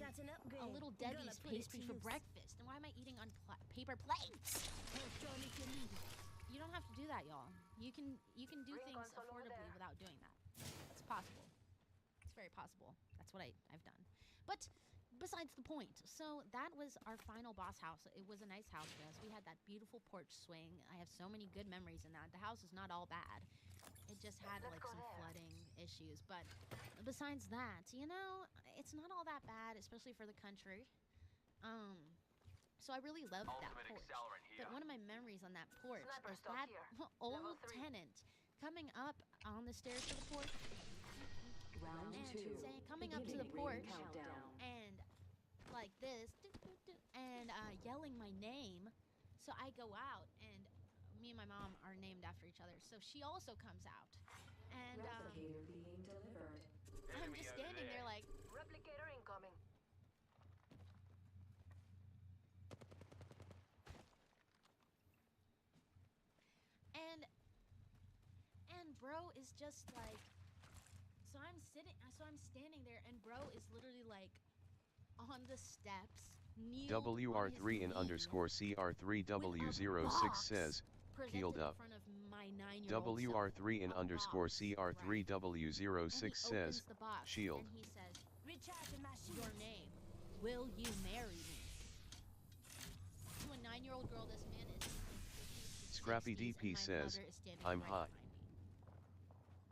a little Debbie's pastry for breakfast? And why am I eating on paper plates? You don't have to do that, y'all. You can do things affordably without doing that. It's possible. It's very possible. That's what I've done. But besides the point, so that was our final boss house. It was a nice house for us. We had that beautiful porch swing. I have so many good memories in that. The house is not all bad. It just had like some flooding issues. But besides that, you know, it's not all that bad, especially for the country. So I really loved that porch. But one of my memories on that porch is that old tenant coming up on the stairs to the porch. Round 2. Coming up to the porch and like this, and yelling my name. So I go out, and me and my mom are named after each other. So she also comes out, and Replicator being delivered. I'm just standing there like, Replicator incoming. and bro is just like, so I'm standing there, and bro is literally like on the steps. WR3 and underscore CR3W06 says, healed up. WR3 and underscore CR3W06 says, shield. And he says, your name, will you marry me? To a 9-year-old girl, this man is Scrappy DP says, I'm hot.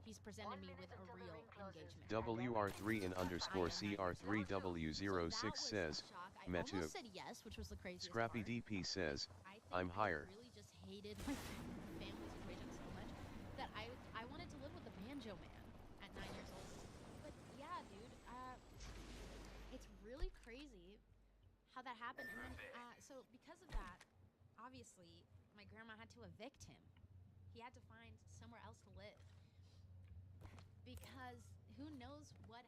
He's presented me with a real engagement. WR3 and underscore CR3W06 says, I Metu. almost said yes, which was the craziest Scrappy part. DP says, I I'm higher. really just hated my family situation so much that I wanted to live with the Banjo Man at 9 years old. But yeah, dude, it's really crazy how that happened. And then, so because of that, obviously, my grandma had to evict him. He had to find somewhere else to live. Because who knows what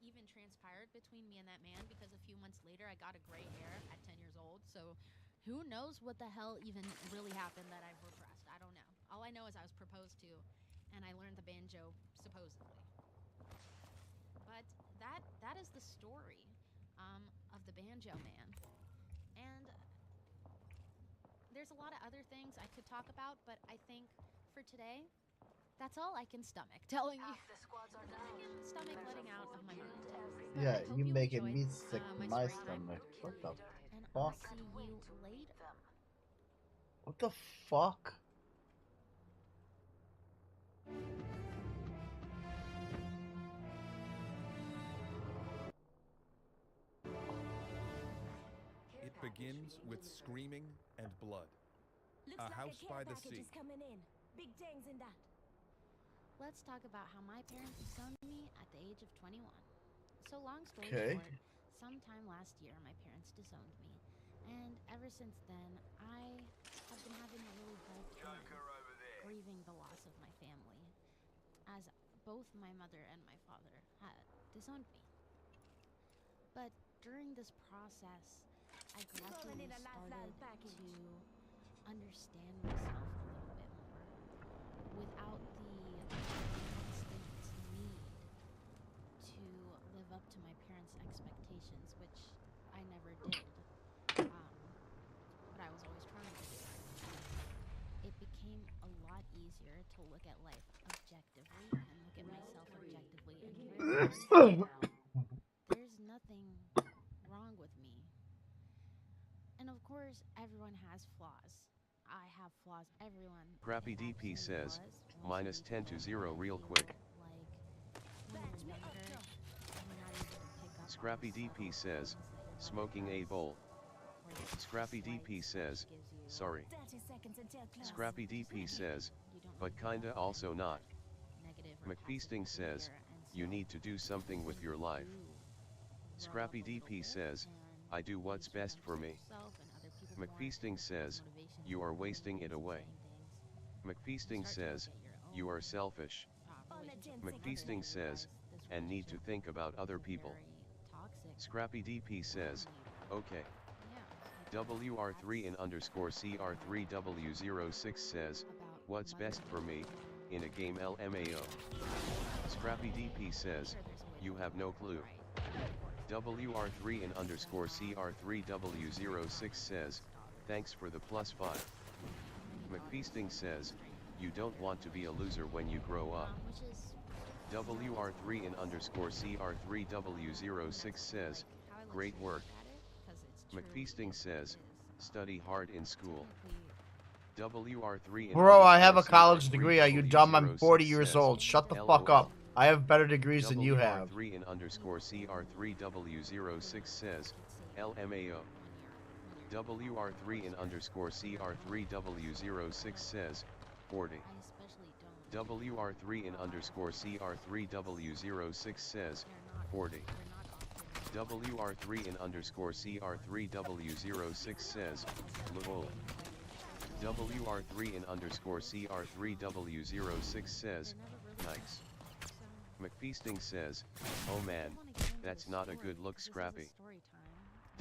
even transpired between me and that man, because a few months later I got a gray hair at 10 years old. So who knows what the hell even really happened that I've repressed. I don't know. All I know is I was proposed to, and I learned the banjo supposedly. But that is the story of the Banjo Man. And there's a lot of other things I could talk about, but I think for today, that's all I can stomach telling you. I can stomach letting out of my wound. But Yeah, I hope you making enjoyed, me sick my to my story time. stomach. What the And I'll fuck? see you later. What the fuck? It begins with screaming and blood. Looks A like house a care by the package sea. is coming in. Big dings in that. Let's talk about how my parents disowned me at the age of 21. So long story Okay. short, sometime last year my parents disowned me. And ever since then, I have been having a really hard time grieving the loss of my family, as both my mother and my father had disowned me. But during this process, I gradually in a started lifeline package. to understand myself a little bit more without the constant need to live up to my parents' expectations, which I never did. But I was always trying to do. It became a lot easier to look at life objectively and look at myself objectively and realize there's nothing wrong with me. And of course, everyone has flaws. I have flaws. Everyone. Crappy DP says, minus 10 to 0 real quick. Scrappy DP says, smoking a bowl. Scrappy DP says, sorry. Scrappy DP says, but kinda also not. McFeasting says, you need to do something with your life. Scrappy DP says, I do what's best for me. McFeasting says, you are wasting it away. McFeasting says, you are selfish. McFeasting says, and need to think about other people. Scrappy DP says, okay. WR3 in underscore CR3W06 says, what's best for me, in a game LMAO. Scrappy DP says, you have no clue. WR3 in underscore CR3W06 says, thanks for the +5. McFeasting says, you don't want to be a loser when you grow up. WR3 in underscore CR3W06 says, great work. McFeasting says, study hard in school. WR3 in Bro, I have a college degree. Are you dumb? I'm 40 years old. Shut the fuck up. I have better degrees than you have. WR3 in underscore CR3W06 says, LMAO. WR3 in underscore CR3W06 says, 40. WR3 in underscore CR3W06 says, 40. WR3 in underscore CR3W06 says, lol. WR3 in underscore CR3W06 says, nice. McFeasting says, oh man, that's not a good look, Scrappy.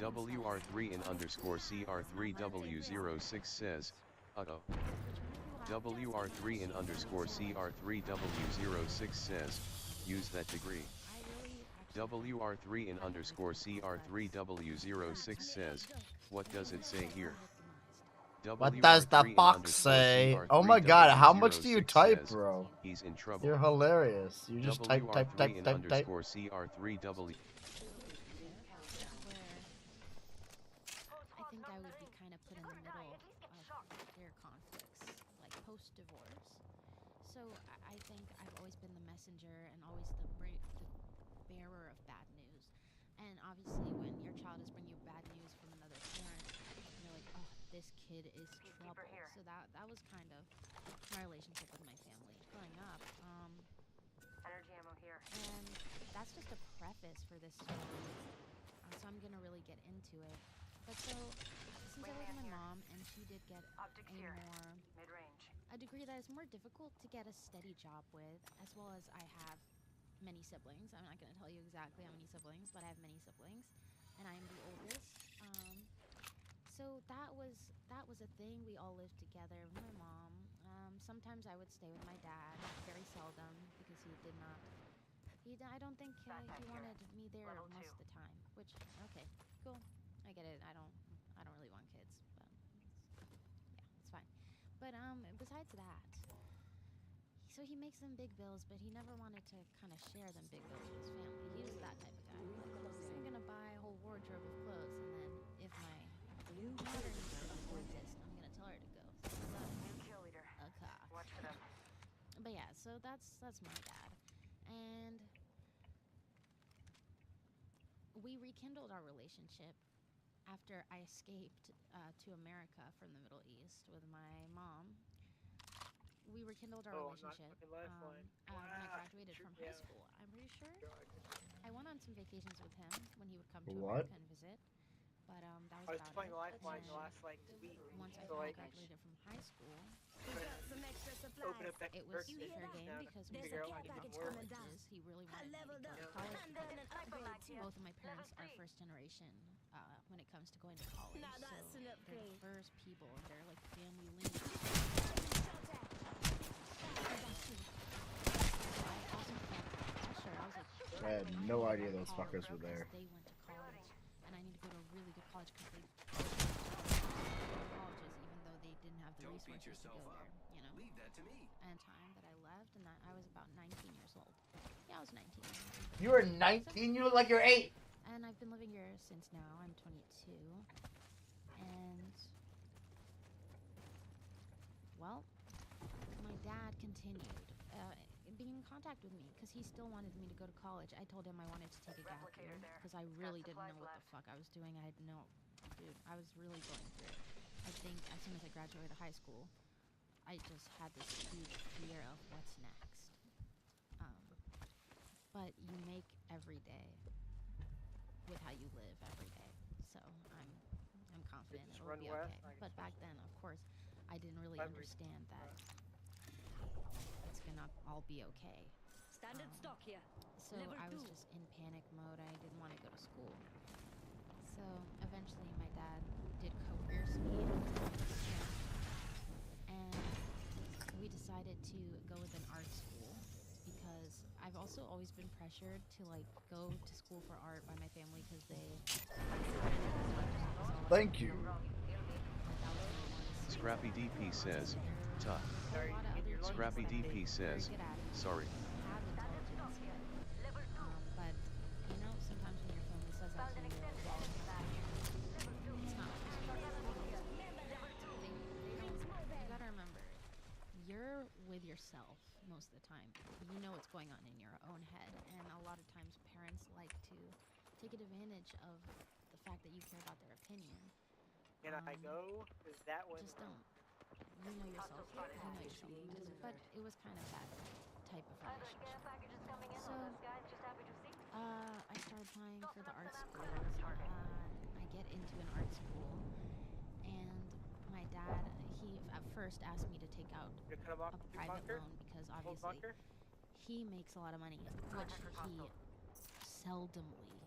WR3 in underscore CR3W06 says, uh-oh. WR3 in underscore CR3W06 says, use that degree. WR3 in underscore CR3W06 says, what does it say here? What does the box say? Oh my god, how much do you type, bro? He's in trouble. You're hilarious. You just type. CR3W. I think I would be kind of put in the middle of their conflicts, like post-divorce. So I think I've always been the messenger and always the bearer of bad news. And obviously, when your child is bringing you bad news from another parent, you're like, oh, this kid is trouble. So that was kind of my relationship with my family growing up. Energy ammo here. And that's just a preface for this story. So I'm gonna really get into it. But so, since I live with my mom, and she did get a degree that is more difficult to get a steady job with, as well as I have many siblings. I'm not going to tell you exactly how many siblings, but I have many siblings, and I'm the oldest. So that was a thing. We all lived together with my mom. Sometimes I would stay with my dad, very seldom, because he did not. I don't think he wanted me there most of the time. Which, okay, cool. I get it. I don't really want kids, but yeah, it's fine. But besides that, so he makes them big bills, but he never wanted to kind of share them big bills with his family. He was that type of guy. Like, I'm gonna buy a whole wardrobe of clothes, and then if my daughter needs to afford this, I'm gonna tell her to go. Watch for them. But yeah, so that's my dad, and we rekindled our relationship after I escaped to America from the Middle East with my mom. We rekindled our relationship when I graduated from high school. I'm pretty sure. I went on some vacations with him when he would come to America and visit. But that was I was playing Lifeline the last week. Once I so, graduated from high school, open up that it was a fair game because we figure out started how to making work. colleges. He really wanted me to go to college because both of my parents are first generation when it comes to going to college. So they're the first people in their like family lineage. I had no idea those fuckers were there. They went to college, and I need to go to a really good college because they colleges, even though they didn't have the resources to go there. You know. Leave that to me. And time that I left, and I was about 19 years old. Yeah, I was 19. You were 19? You look like you're 8. And I've been living here since now. I'm 22. And, well, my dad continued being in contact with me because he still wanted me to go to college. I told him I wanted to take a gap year because I really didn't know what the fuck I was doing. I had no, dude, I was really going through it. I think as soon as I graduated high school, I just had this huge fear of what's next. But you make every day with how you live every day. So I'm confident it'll be okay. But back then, of course, I didn't really understand that it's gonna all be okay. Standard stock here. So I was just in panic mode. I didn't want to go to school. So eventually my dad did coerce me and we decided to go with an art school because I've also always been pressured to like go to school for art by my family because they Thank you. Scrappy DP says, tough. Scrappy DP says, sorry. But you know, sometimes when your family says that to you, it's not. You gotta remember, you're with yourself most of the time. You know what's going on in your own head, and a lot of times parents like to take advantage of the fact that you care about their opinion. Can I go? Is that what? Just don't. You know yourself. But it was kind of that type of relationship. So, I started applying for the art school. I get into an art school, and my dad, he at first asked me to take out a private loan because obviously he makes a lot of money, which he seldomly,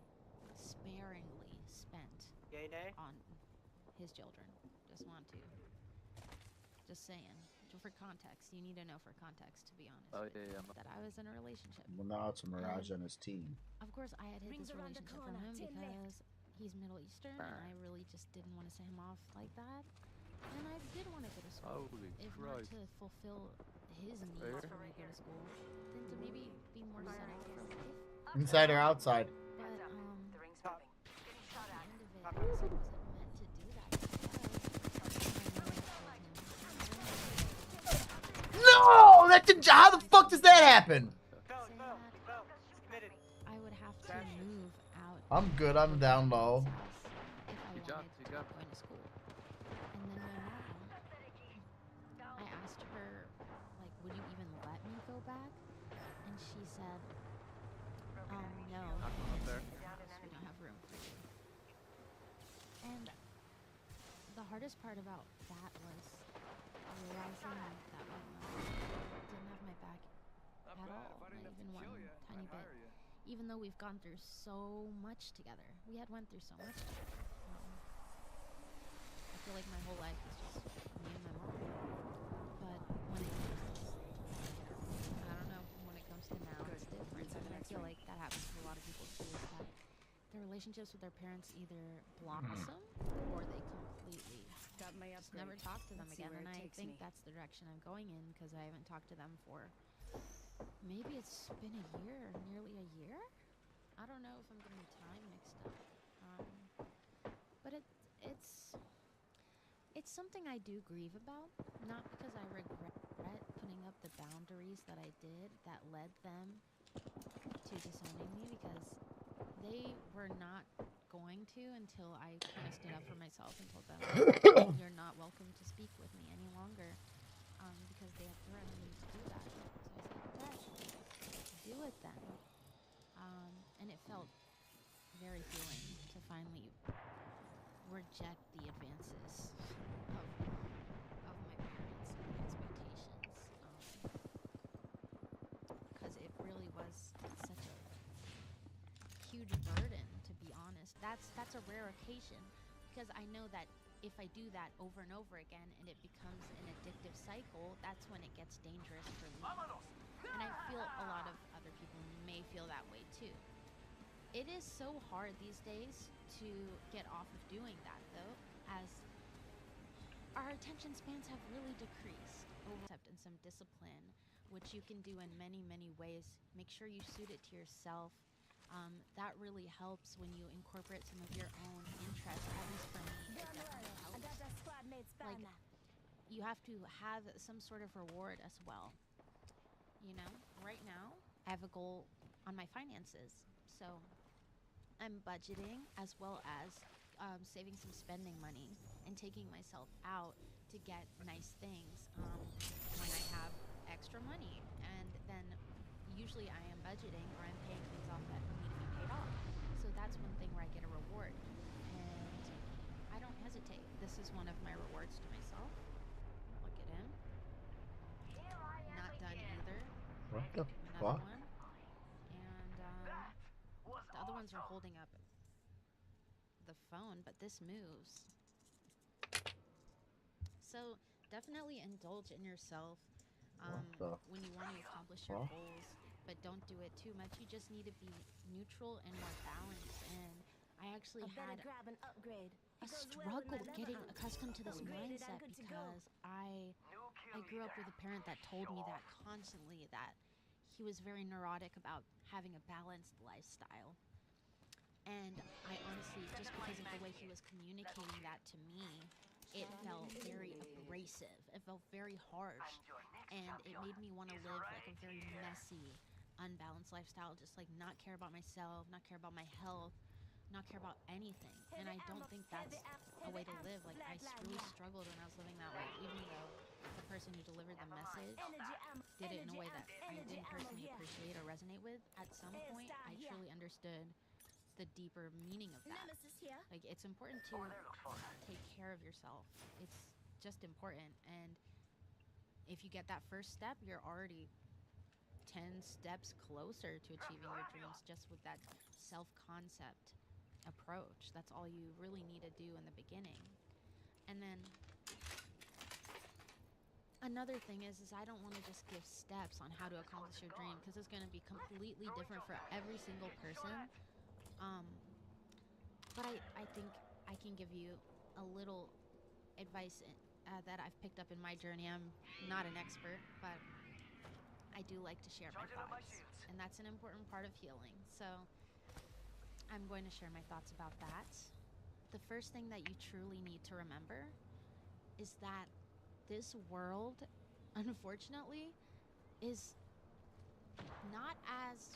sparingly spent on his children. Just saying. For context, you need to know for context, to be honest. That I was in a relationship. Well, now it's a Mirage and his team. Of course, I had hit this relationship from him because he's Middle Eastern, and I really just didn't want to set him off like that. And I did want to go to school. If not to fulfill his needs for me to go to school, then to maybe be more settled for life. Inside or outside? But, at the end of it, I wasn't meant to do that. No! That didn't. How the fuck does that happen? I would have to move out. I'm good. I'm down low. If I wanted to go to school. And then my mom, I asked her, like, would you even let me go back? And she said, no. We don't have room for you. And the hardest part about that was realizing that my mom didn't have my back at all, not even one tiny bit. Even though we've gone through so much together, we had went through so much together. I feel like my whole life is just me and my mom. But when it comes to, I don't know, when it comes to now, it's different. And I feel like that happens to a lot of people too, is that their relationships with their parents either blossom or they completely just never talk to them again. And I think that's the direction I'm going in because I haven't talked to them for maybe it's been a year, nearly a year. I don't know if I'm getting time mixed up. But it's something I do grieve about, not because I regret putting up the boundaries that I did that led them to disowning me, because they were not going to until I kind of stood up for myself and told them, you're not welcome to speak with me any longer, because they had threatened me to do that. So I said, okay, do it then. And it felt very healing to finally reject the advances of my parents and expectations, because it really was such a huge burden, to be honest. That's a rare occasion, because I know that if I do that over and over again and it becomes an addictive cycle, that's when it gets dangerous for me. And I feel a lot of other people may feel that way too. It is so hard these days to get off of doing that though, as our attention spans have really decreased. And some discipline, which you can do in many, many ways. Make sure you suit it to yourself. That really helps when you incorporate some of your own interests, at least for me. It definitely helps. Like, you have to have some sort of reward as well. You know, right now, I have a goal on my finances. So I'm budgeting as well as saving some spending money and taking myself out to get nice things when I have extra money. And then usually I am budgeting or I'm paying things off that need to be paid off. So that's one thing where I get a reward. And I don't hesitate. This is one of my rewards to myself. Look at him. Not done either. What the Another fuck? one. And the other ones are holding up the phone, but this moves. So definitely indulge in yourself when you want to accomplish your goals, but don't do it too much. You just need to be neutral and more balanced. And I actually had a struggle getting accustomed to this mindset because I grew up with a parent that told me that constantly, that he was very neurotic about having a balanced lifestyle. And I honestly, just because of the way he was communicating that to me, it felt very abrasive. It felt very harsh. And it made me want to live like a very messy, unbalanced lifestyle, just like not care about myself, not care about my health, not care about anything. And I don't think that's a way to live. Like, I really struggled when I was living that way, even though the person who delivered the message did it in a way that I didn't personally appreciate or resonate with. At some point, I truly understood the deeper meaning of that. Like, it's important to take care of yourself. It's just important. And if you get that first step, you're already 10 steps closer to achieving your dreams just with that self-concept approach. That's all you really need to do in the beginning. And then another thing is I don't want to just give steps on how to accomplish your dream, because it's going to be completely different for every single person. But I think I can give you a little advice that I've picked up in my journey. I'm not an expert, but I do like to share my thoughts, and that's an important part of healing. So I'm going to share my thoughts about that. The first thing that you truly need to remember is that this world, unfortunately, is not as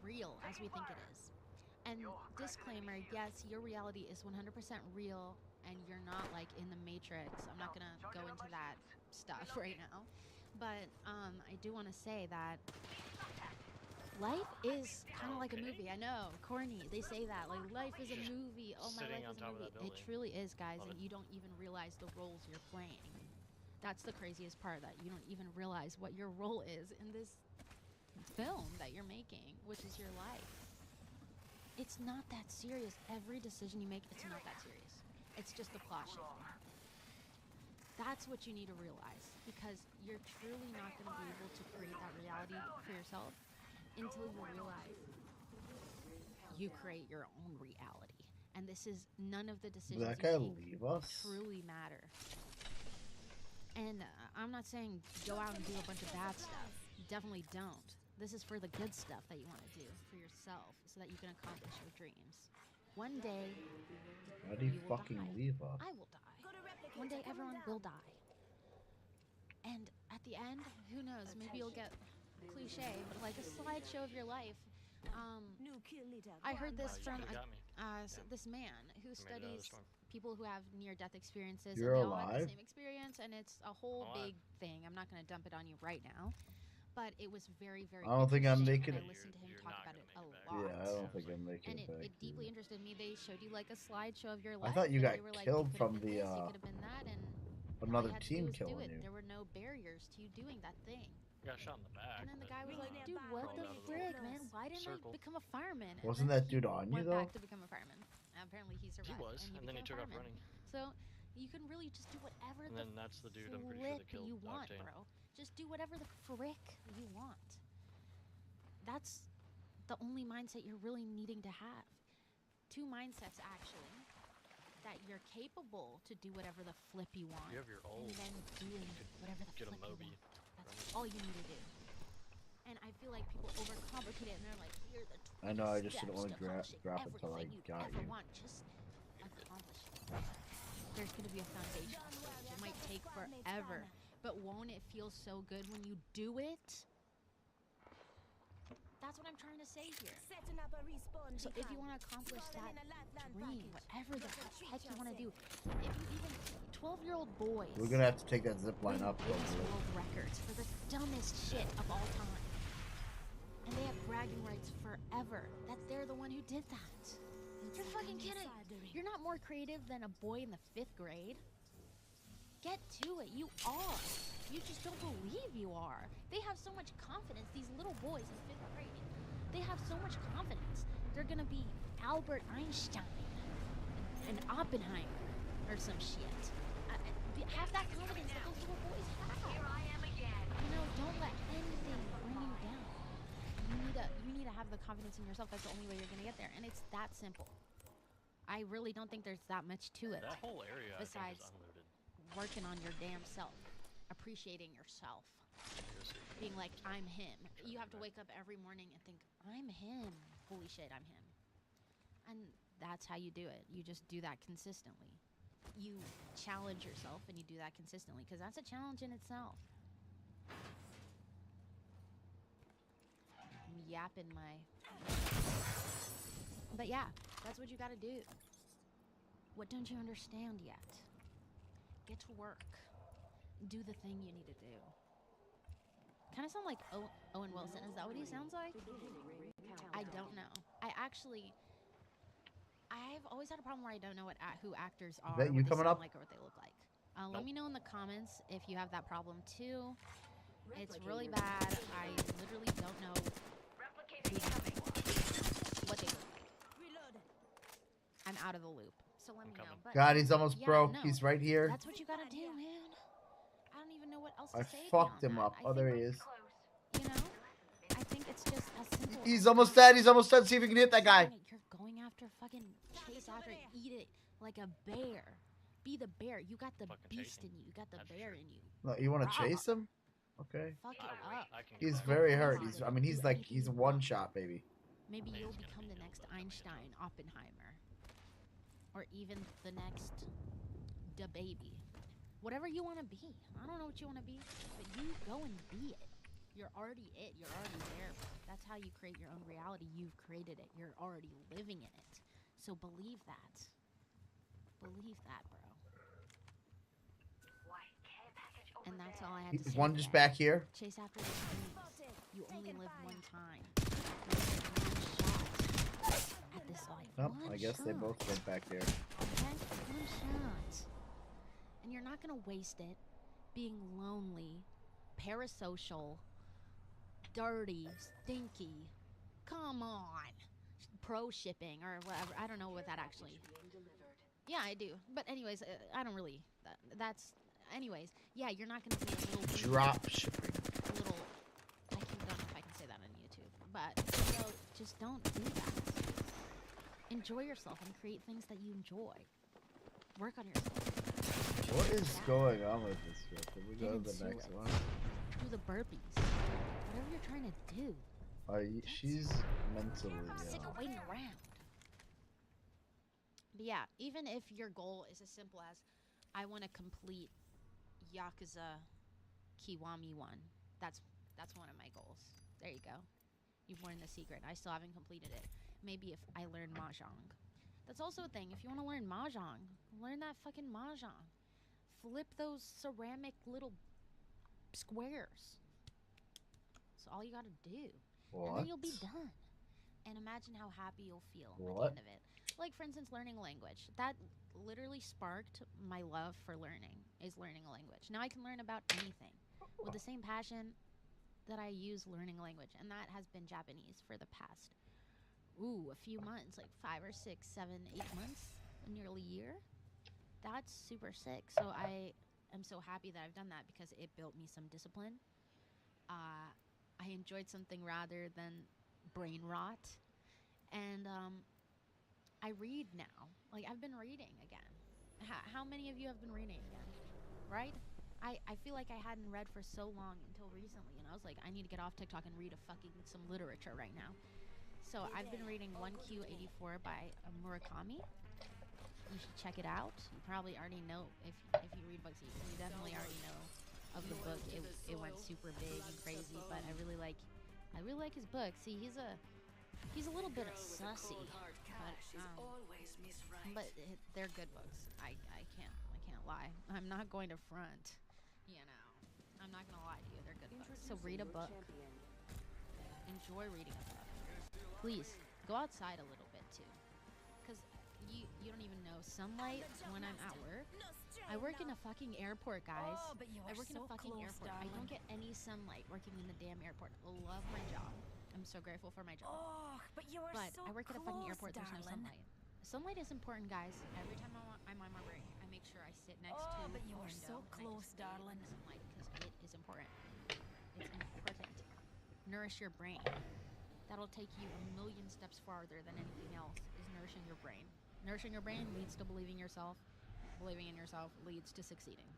real as we think it is. And disclaimer, yes, your reality is 100% real, and you're not like in the Matrix. I'm not gonna go into that stuff right now. But I do want to say that life is kind of like a movie. I know, corny. They say that, like, life is a movie. Oh, my life is a movie. It truly is, guys, and you don't even realize the roles you're playing. That's the craziest part, that you don't even realize what your role is in this film that you're making, which is your life. It's not that serious. Every decision you make, it's not that serious. It's just a plot shifting. That's what you need to realize, because you're truly not going to be able to create that reality for yourself until you realize you create your own reality. And this is, none of the decisions That guy you make leave us? truly matter. And I'm not saying go out and do a bunch of bad stuff. Definitely don't. This is for the good stuff that you want to do for yourself, so that you can accomplish your dreams. One day, Why do you will fucking die. leave us? I will die. One day, everyone will die. And at the end, who knows? Maybe you'll get cliche, but like a slideshow of your life. I heard this from this man who studies people who have near-death experiences. You're and they all have alive? the same experience, and it's a whole big thing. I'm not going to dump it on you right now, but it was very, very. I don't think I'm interesting, making and it. I listened to him talk about it a lot. Yeah, I don't think I'm making And it back. it deeply interested me. They showed you like a slideshow of your I life. thought you and got they were like, killed you could've from been the, this, you could have been that, and all another you had to team do was do killing it. you. There were no barriers to you doing that thing. Got shot in the back. And then the but guy was like, crawled dude, what the out of frick, man? Why didn't circle. I become a fireman? And Wasn't then that dude on you, went though? back to become a fireman. And apparently he survived. He was, and then he took became a off fireman. running. So you can really just do whatever And then that's the dude I'm pretty sure flip that killed you want, Octane. bro. Just do whatever the frick you want. That's the only mindset you're really needing to have. Two mindsets, actually. That you're capable to do whatever the flip you want. You have your old. And then doing whatever the Get a flip you Moby. want. That's all you need to do. And I feel like people overcomplicate it and they're like, here are the 20 I know, I just steps didn't want to to accomplishing drop it till I everything you'd got ever you. want. Just accomplish it. There's going to be a foundation. It might take forever, but won't it feel so good when you do it? That's what I'm trying to say here. Setting up a respawn So if you want to accomplish that dream, whatever the heck you want to do, if you even 12-year-old boys We're gonna have to take that zip line up. Guinness World Records for the dumbest shit of all time, and they have bragging rights forever that they're the one who did that. You're fucking kidding. You're not more creative than a boy in the 5th grade. Get to it. You are. You just don't believe you are. They have so much confidence. These little boys in 5th grade, they have so much confidence. They're gonna be Albert Einstein and Oppenheimer or some shit. Have that confidence that those little boys have. Here I am again. You know, don't let anything bring you down. You need to have the confidence in yourself. That's the only way you're gonna get there, and it's that simple. I really don't think there's that much to it. That whole area besides I think is unlooted. working on your damn self, appreciating yourself, being like, I'm him. You have to wake up every morning and think, I'm him. Holy shit, I'm him. And that's how you do it. You just do that consistently. You challenge yourself and you do that consistently, because that's a challenge in itself. I'm yapping my... But yeah, that's what you gotta do. What don't you understand yet? Get to work. Do the thing you need to do. Kind of sound like Owen Wilson. Is that what he sounds like? I don't know. I've always had a problem where I don't know who actors are, Bet what you they coming sound up? like, or what they look like. Let me know in the comments if you have that problem too. It's really bad. I literally don't know what they look like. I'm out of the loop, so let me know. But God, he's almost yeah, pro. no, He's right here. That's what you gotta do, man. I don't even know what else to I say. fucked beyond him that. up. Oh, there he is. You know, I think it's just as simple. He's almost dead. He's almost dead. See if we can hit that guy. You're going after fucking chase after it, eat it like a bear. Be the bear. You got the beast in you. You got the bear in you. No, you want to chase him? Okay. Fuck it up. He's very hurt. He's one shot, baby. Maybe you'll become the next Einstein, Oppenheimer, or even the next DaBaby. Whatever you want to be. I don't know what you want to be, but you go and be it. You're already it. You're already there. That's how you create your own reality. You've created it. You're already living in it. So believe that. Believe that, bro. And that's all I had to say. One just today. back here. Chase after the dreams. You only live one time. One shot at this life. Nope, One I guess they shot. both went back there. Okay? One shot. And you're not gonna waste it being lonely, parasocial, dirty, stinky. Come on. Pro shipping or whatever. I don't know what that actually. Yeah, I do. But anyways, I don't really. That's. Anyways, yeah, you're not gonna be a little Drop shipping. a little. I don't know if I can say that on YouTube, but just don't do that. Enjoy yourself and create things that you enjoy. Work on yourself. What is going on with this shit? Can we Get go to the into next it. one? Do the burpees. Whatever you're trying to do. She's mentally. I'm sick of waiting around. But yeah, even if your goal is as simple as, I want to complete Yakuza Kiwami 1. That's one of my goals. There you go. You've learned the secret. I still haven't completed it. Maybe if I learn Mahjong. That's also a thing. If you want to learn Mahjong, learn that fucking Mahjong. Flip those ceramic little squares. That's all you gotta do. And then you'll be done. And imagine how happy you'll feel at the end of it. Like, for instance, learning a language. That literally sparked my love for learning, is learning a language. Now I can learn about anything with the same passion that I use learning a language. And that has been Japanese for the past, a few months, like 5 or 6, 7, 8 months, nearly a year. That's super sick. So I am so happy that I've done that because it built me some discipline. I enjoyed something rather than brain rot. And I read now. Like, I've been reading again. How many of you have been reading again? Right? I feel like I hadn't read for so long until recently, and I was like, I need to get off TikTok and read some literature right now. So I've been reading 1Q84 by Murakami. You should check it out. You probably already know, if you read books, you definitely already know of the book. It went super big and crazy, but I really like his books. See, he's a little bit of sussy, but they're good books. I can't lie. I'm not going to front, you know. I'm not gonna lie to you. They're good books. So read a book. Enjoy reading a book. Please go outside a little bit too, because you don't even know sunlight when I'm at work. I work in a fucking airport, guys. I work in a fucking airport. I don't get any sunlight working in the damn airport. I love my job. I'm so grateful for my job. But I work at a fucking airport. There's no sunlight. Sunlight is important, guys. Every time I'm on my break, I make sure I sit next to but you a are window so and close, I just stare at darling. the sunlight because it is important. It's important. Nourish your brain. That'll take you a million steps farther than anything else, is nourishing your brain. Nourishing your brain leads to believing yourself. Believing in yourself leads to succeeding.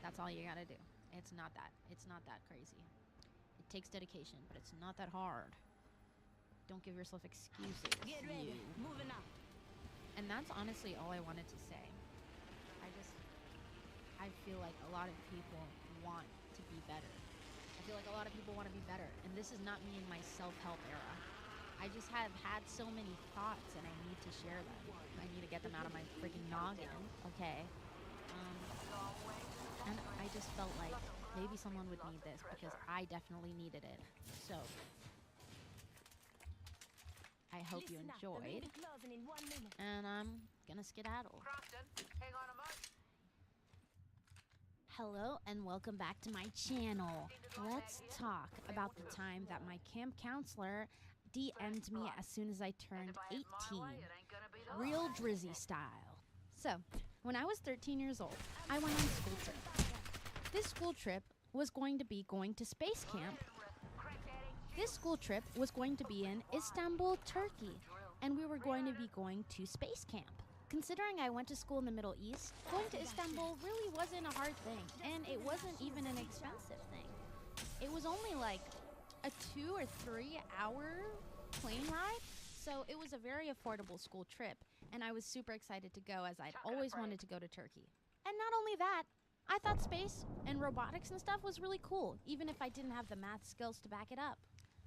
That's all you gotta do. It's not that crazy. It takes dedication, but it's not that hard. Don't give yourself excuses. Get ready. Moving up. And that's honestly all I wanted to say. I feel like a lot of people want to be better. I feel like a lot of people want to be better. And this is not me in my self-help era. I just have had so many thoughts and I need to share them. I need to get them out of my freaking noggin, okay? And I just felt like maybe someone would need this because I definitely needed it. So, I hope you enjoyed. And I'm gonna skedaddle. Hello and welcome back to my channel. Let's talk about the time that my camp counselor DM'd me as soon as I turned 18. Real Drizzy style. So, when I was 13 years old, I went on a school trip. This school trip was going to be going to space camp. This school trip was going to be in Istanbul, Turkey, and we were going to be going to space camp. Considering I went to school in the Middle East, going to Istanbul really wasn't a hard thing, and it wasn't even an expensive thing. It was only like a 2 or 3 hour plane ride, so it was a very affordable school trip, and I was super excited to go as I'd always wanted to go to Turkey. And not only that, I thought space and robotics and stuff was really cool, even if I didn't have the math skills to back it up.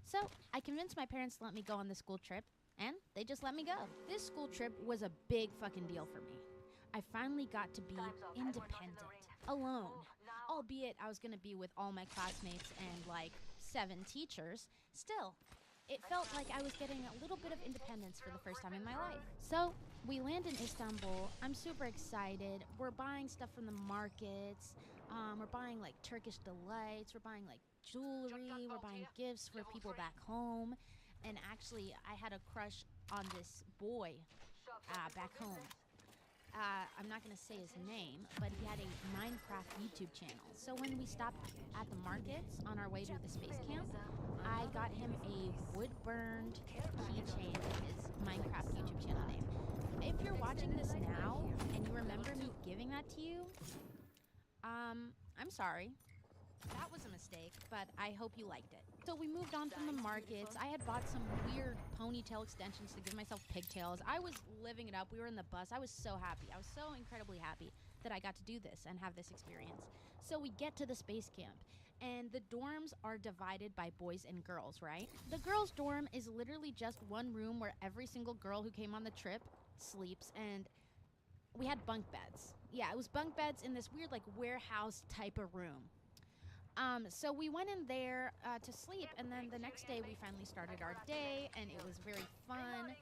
So I convinced my parents to let me go on the school trip, and they just let me go. This school trip was a big fucking deal for me. I finally got to be independent, alone. Albeit I was gonna be with all my classmates and like 7 teachers, still, it felt like I was getting a little bit of independence for the first time in my life. So we land in Istanbul. I'm super excited. We're buying stuff from the markets. We're buying like Turkish delights. We're buying like jewelry. We're buying gifts for people back home. And actually, I had a crush on this boy back home. I'm not gonna say his name, but he had a Minecraft YouTube channel. So when we stopped at the markets on our way to the space camp, I got him a wood-burned keychain with his Minecraft YouTube channel name. If you're watching this now and you remember me giving that to you, I'm sorry. That was a mistake, but I hope you liked it. So we moved on from the markets. I had bought some weird ponytail extensions to give myself pigtails. I was living it up. We were in the bus. I was so happy. I was so incredibly happy that I got to do this and have this experience. So we get to the space camp, and the dorms are divided by boys and girls, right? The girls' dorm is literally just one room where every single girl who came on the trip sleeps, and we had bunk beds. Yeah, it was bunk beds in this weird, like, warehouse type of room. So we went in there to sleep, and then the next day we finally started our day, and it was very fun.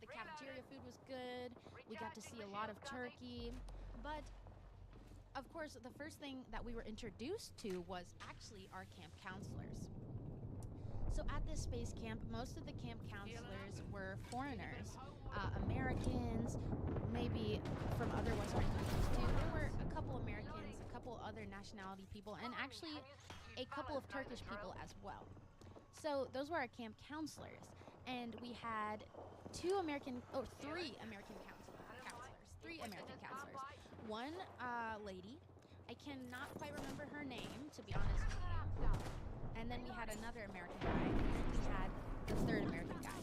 The cafeteria food was good. We got to see a lot of turkey. But, of course, the first thing that we were introduced to was actually our camp counselors. So at this space camp, most of the camp counselors were foreigners, Americans, maybe from other Western countries too. There were a couple Americans, a nationality people, and actually a couple of Turkish people as well. So those were our camp counselors, and we had three American counselors. One lady, I cannot quite remember her name, to be honest with you. And then we had another American guy, and then we had the third American guy.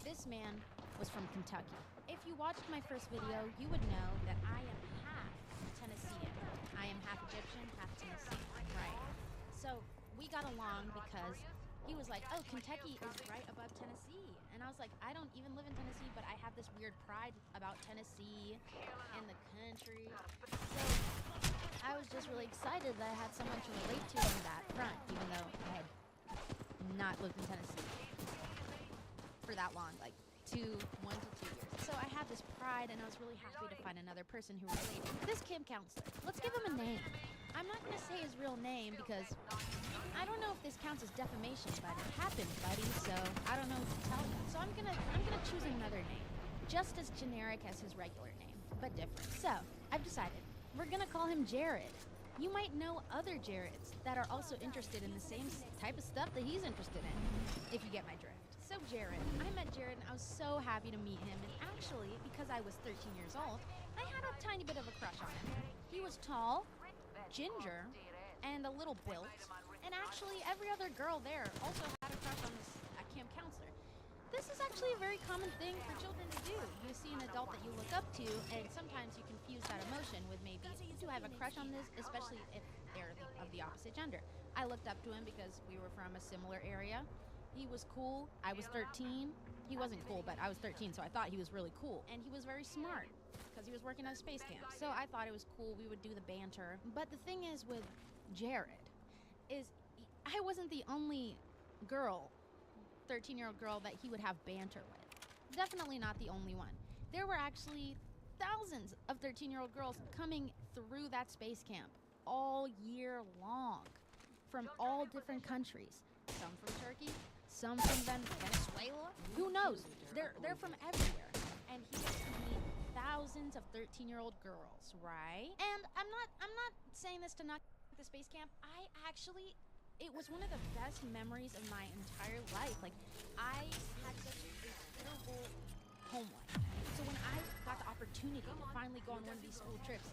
This man was from Kentucky. If you watched my first video, you would know that I am half Tennessean. I am half Egyptian, half Tennessean, right? So we got along because he was like, oh, Kentucky is right above Tennessee. And I was like, I don't even live in Tennessee, but I have this weird pride about Tennessee and the country. So I was just really excited that I had someone to relate to on that front, even though I had not lived in Tennessee for that long, like 1 to 2 years. So I had this pride, and I was really happy to find another person who related. This camp counselor, let's give him a name. I'm not gonna say his real name because I don't know if this counts as defamation, but it happened, buddy, so I don't know what to tell you. So I'm gonna choose another name, just as generic as his regular name, but different. So I've decided we're gonna call him Jared. You might know other Jareds that are also interested in the same type of stuff that he's interested in, if you get my drift. So Jared, I met Jared and I was so happy to meet him, and actually, because I was 13 years old, I had a tiny bit of a crush on him. He was tall, ginger, and a little built, and actually every other girl there also had a crush on this camp counselor. This is actually a very common thing for children to do. You see an adult that you look up to, and sometimes you confuse that emotion with maybe, do I have a crush on this, especially if they're of the opposite gender. I looked up to him because we were from a similar area. He was cool. I was 13. He wasn't cool, but I was 13, so I thought he was really cool. And he was very smart because he was working at a space camp. So I thought it was cool. We would do the banter. But the thing is with Jared is I wasn't the only girl, 13-year-old girl, that he would have banter with. Definitely not the only one. There were actually thousands of 13-year-old girls coming through that space camp all year long from all different countries. Some from Turkey, some from Venezuela. Who knows? They're from everywhere. And he gets to meet thousands of 13-year-old girls, right? And I'm not saying this to knock the space camp. It was one of the best memories of my entire life. Like, I had such a terrible home life. So when I got the opportunity to finally go on one of these school trips,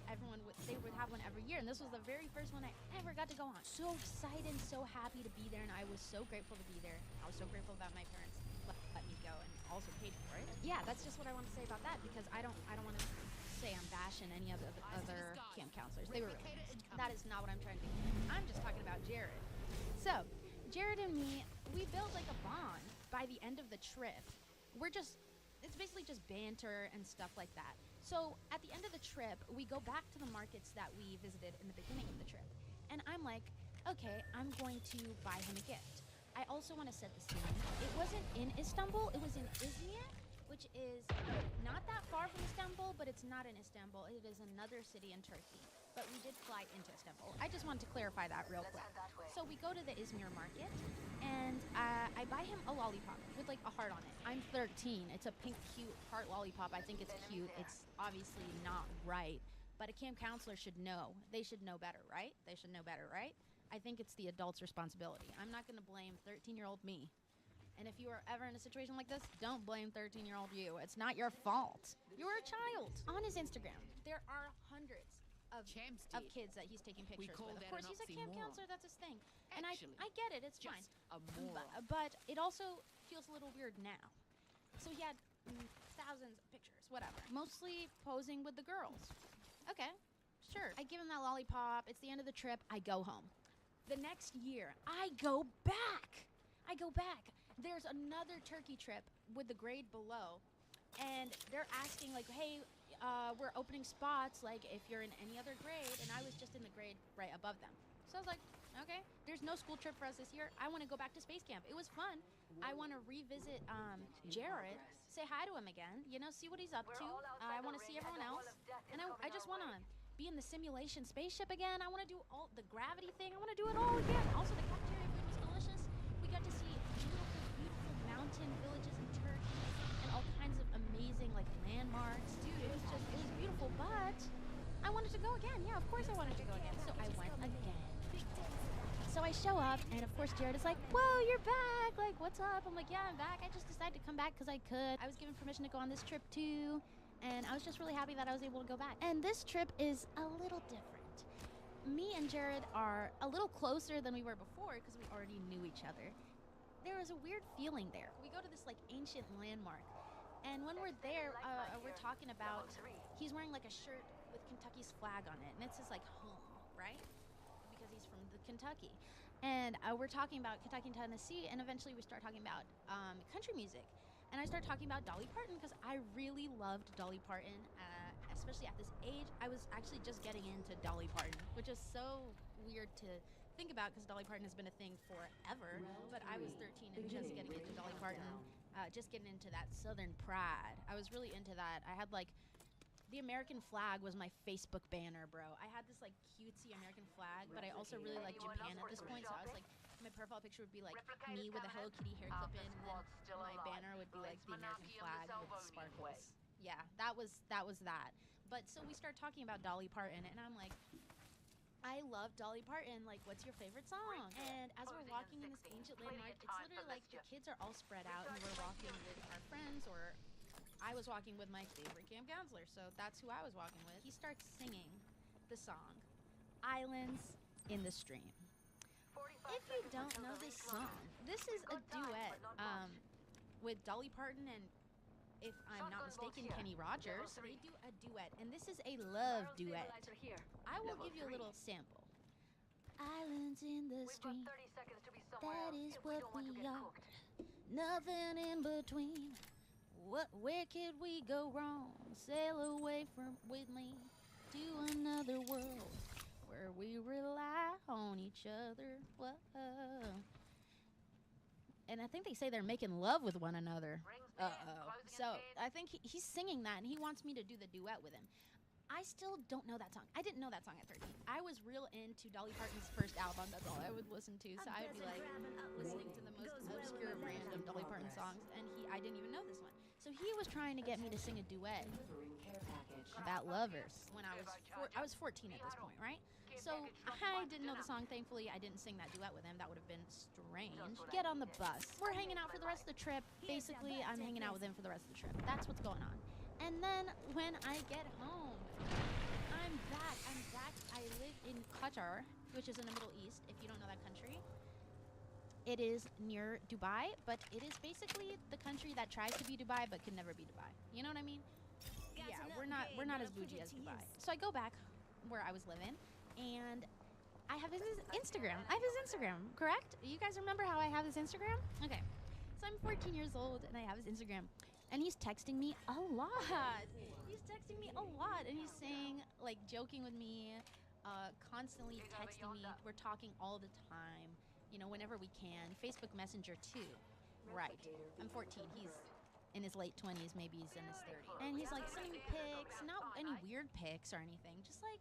they would have one every year, and this was the very first one I ever got to go on. So excited and so happy to be there, and I was so grateful to be there. I was so grateful that my parents let me go and also paid for it. Yeah, that's just what I want to say about that, because I don't want to say I'm bashing any of the other camp counselors. They were really nice. That is not what I'm trying to do. I'm just talking about Jared. So, Jared and me, we built like a bond by the end of the trip. It's basically just banter and stuff like that. So, at the end of the trip, we go back to the markets that we visited in the beginning of the trip. And I'm like, okay, I'm going to buy him a gift. I also want to set the scene. It wasn't in Istanbul, it was in Izmir, which is not that far from Istanbul, but it's not in Istanbul. It is another city in Turkey. But we did fly into Istanbul. I just wanted to clarify that real quick. So we go to the Izmir market, and I buy him a lollipop with like a heart on it. I'm 13. It's a pink, cute heart lollipop. I think it's cute. It's obviously not right, but a camp counselor should know. They should know better, right? They should know better, right? I think it's the adult's responsibility. I'm not going to blame 13-year-old me. And if you are ever in a situation like this, don't blame 13-year-old you. It's not your fault. You're a child. On his Instagram, there are hundreds of kids that he's taking pictures with. Of course, he's a camp counselor, that's his thing. And I get it, it's fine. But it also feels a little weird now. So he had thousands of pictures, whatever. Mostly posing with the girls. Okay, sure. I give him that lollipop, it's the end of the trip, I go home. The next year, I go back. There's another Turkey trip with the grade below, and they're asking like, hey, we're opening spots, like, if you're in any other grade, and I was just in the grade right above them. So I was like, okay, there's no school trip for us this year. I want to go back to space camp. It was fun. I want to revisit Jared, say hi to him again, see what he's up to. I want to see everyone else, and I just want to be in the simulation spaceship again. I want to do all the gravity thing. I want to do it all again. Also, the cafeteria food was delicious. We got to see beautiful mountain villages in Turkey and all kinds of amazing like landmarks. Dude, it was beautiful, but I wanted to go go again. Yeah, of course I wanted to go again. So I went again. So I show up, and of course Jared is like, whoa, you're back. Like, what's up? I'm like, yeah, I'm back. I just decided to come back because I could. I was given permission to go on this trip too, and I was just really happy that I was able to go back. And this trip is a little different. Me and Jared are a little closer than we were before because we already knew each other. There was a weird feeling there. We go to this like ancient landmark, and when we're there, we're talking about, he's wearing like a shirt with Kentucky's flag on it, and it says like home, right? Because he's from Kentucky. And we're talking about Kentucky and Tennessee, and eventually we start talking about country music. And I start talking about Dolly Parton because I really loved Dolly Parton, especially at this age. I was actually just getting into Dolly Parton, which is so weird to think about because Dolly Parton has been a thing forever. But I was 13 and just getting into Dolly Parton, just getting into that Southern pride. I was really into that. I had like, the American flag was my Facebook banner, bro. I had this like cutesy American flag, but I also really liked Japan at this point, so I was like, my profile picture would be like me with a Hello Kitty hair clip in, and then my banner would be like the American flag with sparkles. Yeah, that was that. But so we start talking about Dolly Parton, and I'm like, I love Dolly Parton, like, what's your favorite song? And as we're walking in this ancient landmark, it's literally like the kids are all spread out, and we're walking with our friends, or I was walking with my favorite camp counselor, so that's who I was walking with. He starts singing the song, Islands in the Stream. If you don't know this song, this is a duet with Dolly Parton and, if I'm not mistaken, Kenny Rogers. They do a duet, and this is a love duet. I will give you a little sample. Islands in the stream, that is what we are. Nothing in between. Where could we go wrong? Sail away with me to another world where we rely on each other. Whoa. And I think they say they're making love with one another. So I think he's singing that, and he wants me to do the duet with him. I still don't know that song. I didn't know that song at 13. I was real into Dolly Parton's first album. That's all I would listen to. So I'd be like listening to the most obscure random Dolly Parton songs, and I didn't even know this one. So he was trying to get me to sing a duet about lovers when I was 14 at this point, right? So I didn't know the song. Thankfully, I didn't sing that duet with him. That would have been strange. Get on the bus. We're hanging out for the rest of the trip. Basically, I'm hanging out with him for the rest of the trip. That's what's going on. And then when I get home, I'm back. I live in Qatar, which is in the Middle East, if you don't know that country. It is near Dubai, but it is basically the country that tries to be Dubai but can never be Dubai. You know what I mean? Yeah, we're not as bougie as Dubai. So I go back where I was living, and I have his Instagram. I have his Instagram, correct? You guys remember how I have his Instagram? Okay. So I'm 14 years old, and I have his Instagram. And he's texting me a lot. He's texting me a lot, and he's saying, like, joking with me, constantly texting me. We're talking all the time, you know, whenever we can. Facebook Messenger too. Right. I'm 14. He's in his late 20s, maybe he's in his 30s. And he's like sending me pics, not any weird pics or anything, just like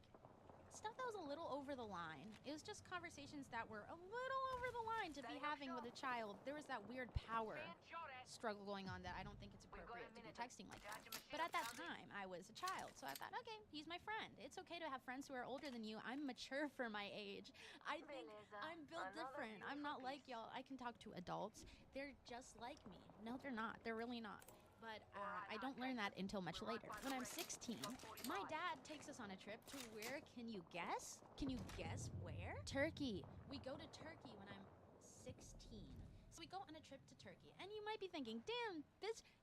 stuff that was a little over the line. It was just conversations that were a little over the line to be having with a child. There was that weird power struggle going on that I don't think it's appropriate to be texting like that. But at that time, I was a child, so I thought, okay, he's my friend. It's okay to have friends who are older than you. I'm mature for my age. I think I'm built different. I'm not like y'all. I can talk to adults. They're just like me. No, they're not. They're really not. But I don't learn that until much later. When I'm 16, my dad takes us on a trip to where, can you guess? Can you guess where? Turkey. We go to Turkey when I'm 16. So we go on a trip to Turkey. And you might be thinking, damn,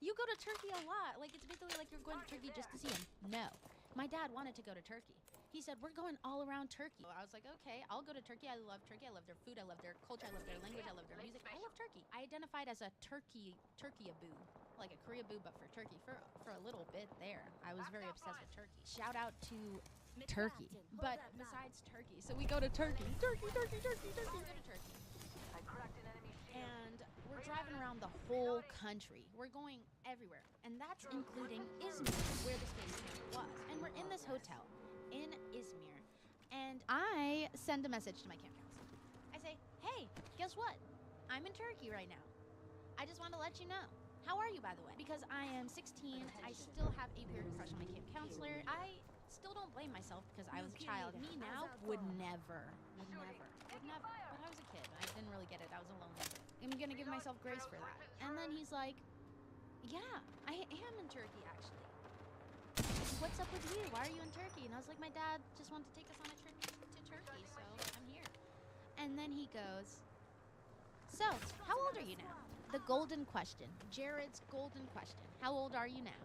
you go to Turkey a lot. Like, it's basically like you're going to Turkey just to see him. No. My dad wanted to go to Turkey. He said, we're going all around Turkey. I was like, okay, I'll go to Turkey. I love Turkey. I love their food. I love their culture. I love their language. I love their music. I love Turkey. I identified as a Turkey-aboo, like a Korea-boo, but for Turkey for a little bit there. I was very obsessed with Turkey. Shout out to Turkey. But besides Turkey, so we go to Turkey. Turkey. We go to Turkey. And we're driving around the whole country. We're going everywhere. And that's including Izmir, where this place was. And we're in this hotel in Izmir, and I send a message to my camp counselor. I say, hey, guess what? I'm in Turkey right now. I just want to let you know. How are you, by the way? Because I am 16, I still have a weird crush on my camp counselor. I still don't don't blame myself because I was a child. Me now would never. But I was a kid. I didn't really get it. I was alone. I'm gonna give myself grace for that. And then he's like, yeah, I am in Turkey actually. What's up with you? Why are you in Turkey? And I was like, my dad just wanted to take us on a trip to Turkey, so I'm here. And then he goes, so, how old are you now? The golden question. Jared's golden question. How old are you now?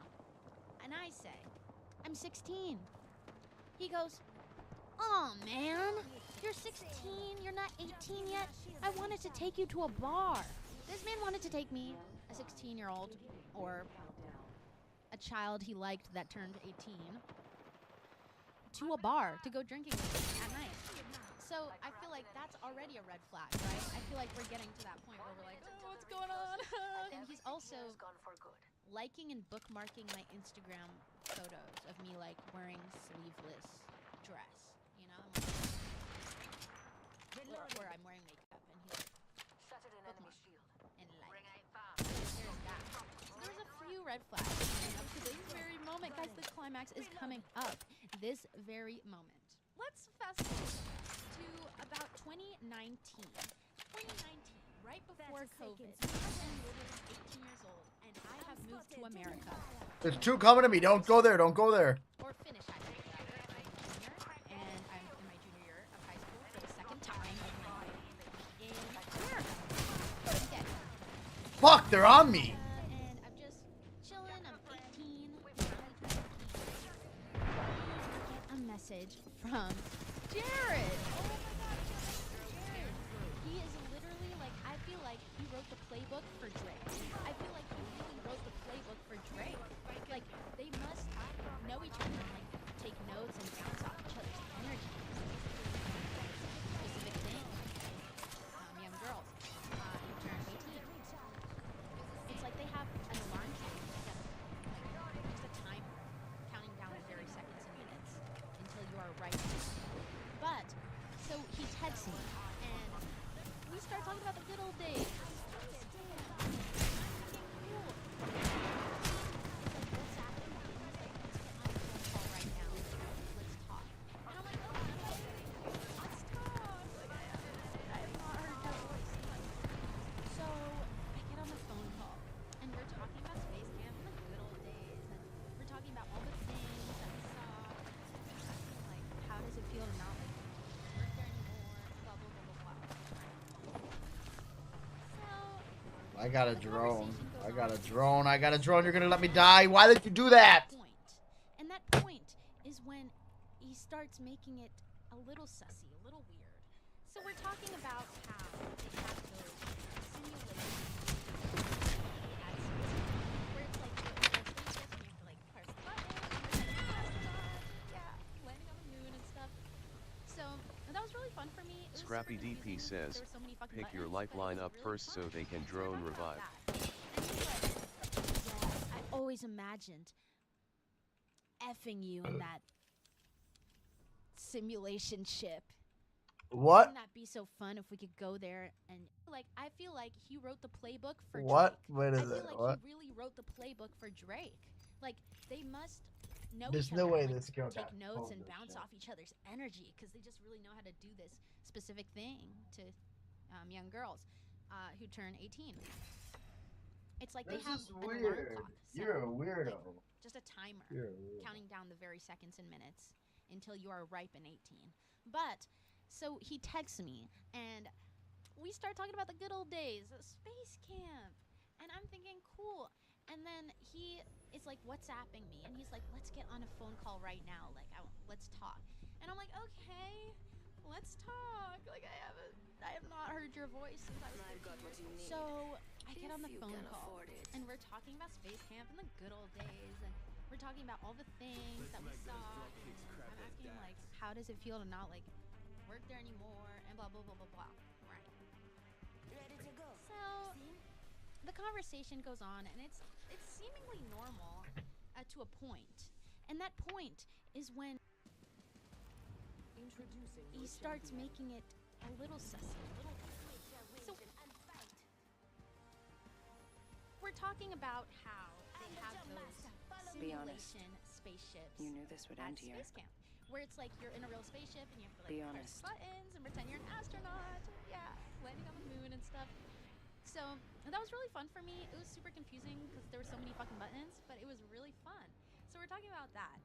And I say, I'm 16. He goes, oh man, you're 16, you're not 18 yet. I wanted to take you to a bar. This man wanted to take me, a 16-year-old, or a child he liked that turned 18, to a bar to go drinking with him at night. So I feel like that's already a red flag, right? I feel like we're getting to that point where we're like, oh, what's going on? And he's also liking and bookmarking my Instagram photos of me like wearing sleeveless dress, you know? Where I'm wearing makeup and he's like, bookmark and like, there's that. So there's a few red flags coming up to this very moment. Guys, the climax is coming up this very moment. Let's fast forward to about 2019. 2019, right before COVID. I'm literally 18 years old, and I have moved to America. There's two coming to me. Don't go there. Don't go there. Or finish high school. I'm a junior, and I'm in my junior year of high school for the second time of my life in America. Again. Fuck, they're on me. And I'm just chilling. I'm 18. I get a message from Jared. Oh my god, Jared. He is literally like, I feel like he wrote the playbook for Drake. I feel like he really wrote the playbook for Drake. Like, they must know each other and like take notes and bounce off each other's energy. Specific things. Young girls who turn 18. It's like they have an alarm clock, like just a timer, counting down the very seconds and minutes until you are right. But, so he texts me, and we start talking about the good old days. I got a drone. I got a drone. I got a drone. You're gonna let me die? Why did you do that? And that point is when he starts making it a little sussy, a little weird. So we're talking about how they have those simulations where it's like you have to like press the button, landing on the moon and stuff. So that was really fun for me. Scrappy DP says, pick your lifeline up first so they can drone revive. I always imagined effing you in that simulation ship. What? Wouldn't that be so fun if we could go there and like? I feel like he wrote the playbook for What? Drake. Wait a I feel minute. like What? he really wrote the playbook for Drake. Like they must know There's each no other way and, like, this girl take got notes and holy bounce shit. off each other's energy because they just really know how to do this specific thing to young girls who turn 18. It's like This they have is an alarm weird. clock set, You're a like, weirdo. just a timer You're a weirdo. counting down the very seconds and minutes until you are ripe and 18. But so he texts me and we start talking about the good old days, space camp, and I'm thinking cool. And then he is like WhatsApping me and he's like, let's get on a phone call right now, like let's talk. And I'm like, okay, let's talk. Like I have not heard your voice since I was 15. So I get on the phone call and we're talking about space camp and the good old days, and we're talking about all the things that we saw. And I'm asking like, how does it feel to not like work there anymore and blah blah blah blah blah. Right. Ready to go. So the conversation goes on and it's seemingly normal to a point, and that point is when he starts making it a little sussy, a little weird. So we're talking about how they have those Be honest. simulation spaceships You knew this would at end here. space camp. where it's like you're in a real spaceship and you have to Be like honest. press buttons and pretend you're an astronaut. Yeah, landing on the moon and stuff. So that was really fun for me. It was super confusing because there were so many fucking buttons, but it was really fun. So we're talking about that.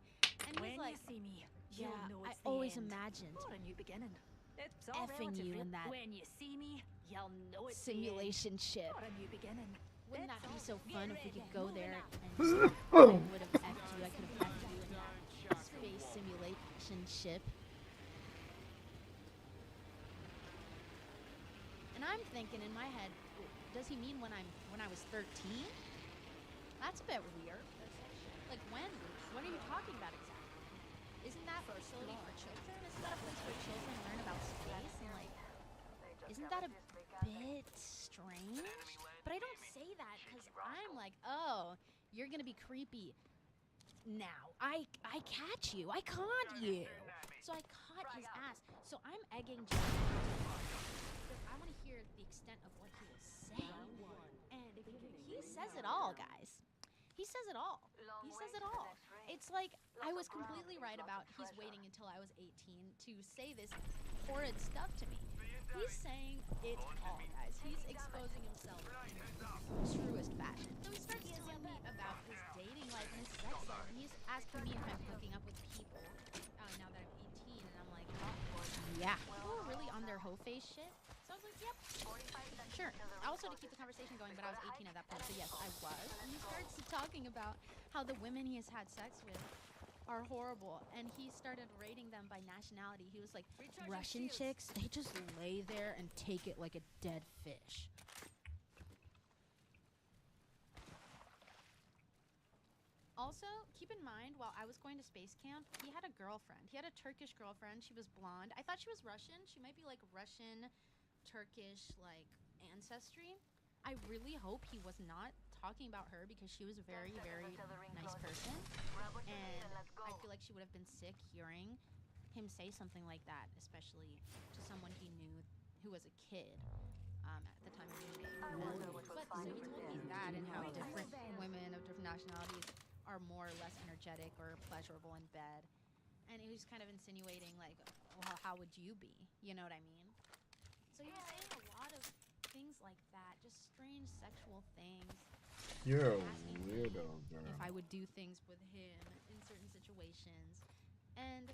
And When he's like, you see me, yeah, you'll know I it's the always end. imagined Or a new beginning. It's all effing relative, you Phil. in that When you see me, you'll know it's the end. simulation ship. Or a new beginning. Wouldn't that be so Get fun if we ready, could go moving there out. and I would have effed you, I could have effed you in that space simulation ship. And I'm thinking in my head, does he mean when I was 13? That's a bit weird. Like when? What are you talking about exactly? Isn't that a facility for children? Isn't that a place where children learn about space and like? Isn't that a bit strange? But I don't say that because I'm like, oh, you're gonna be creepy. Now I catch you. I caught you. So I caught his ass. So I'm egging Jack because I want to hear the extent of what he will say. And he says it all, guys. He says it all. He says it all. It's like I was completely right about he's waiting until I was 18 to say this horrid stuff to me. He's saying it all, guys. He's exposing himself in the truest fashion. So he starts telling me about his dating life and his sex life. And he's asking me if I'm hooking up with people now that I'm 18. And I'm like, yeah. People are really on their hoe face shit. So I was like, yep. Sure. Also to keep the conversation going, but I was 18 at that point, so yes, I was. And he starts talking about how the women he has had sex with are horrible, and he started rating them by nationality. He was like, Russian chicks, they just lay there and take it like a dead fish. Also, keep in mind, while I was going to space camp, he had a girlfriend. He had a Turkish girlfriend. She was blonde. I thought she was Russian. She might be like Russian, Turkish, like, ancestry. I really hope he was not talking about her because she was a very, very nice person. And I feel like she would have been sick hearing him say something like that, especially to someone he knew who was a kid at the time of meeting. But so he told me that and how different women of different nationalities are more or less energetic or pleasurable in bed. And he was kind of insinuating like, well, how would you be? You know what I mean? So he was saying a lot of things like that, just strange sexual things. You're a Asking weirdo, girl. if I would do things with him in certain situations. And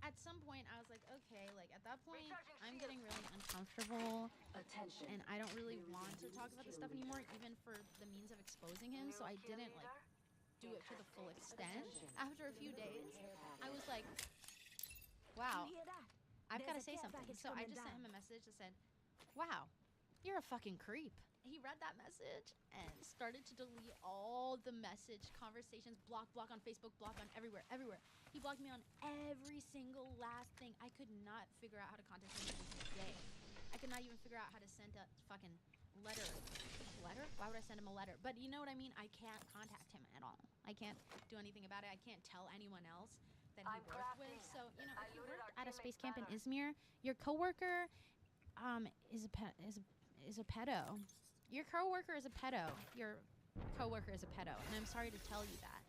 at some point I was like, okay, like at that point I'm getting really uncomfortable. Attention. And I don't really want to talk about this stuff anymore, even for the means of exposing him. So I didn't like do it to the full extent. After a few days, I was like, wow, I've got to say something. So I just sent him a message that said, wow, you're a fucking creep. He read that message and started to delete all the message conversations, block on Facebook, block on everywhere. He blocked me on every single last thing. I could not figure out how to contact him to this day. I could not even figure out how to send a fucking letter. A letter? Why would I send him a letter? But you know what I mean? I can't contact him at all. I can't do anything about it. I can't tell anyone else that he worked with. So, you know, if you worked at a space camp in Izmir, your coworker is a pedo. Your coworker is a pedo. Your coworker is a pedo. And I'm sorry to tell you that.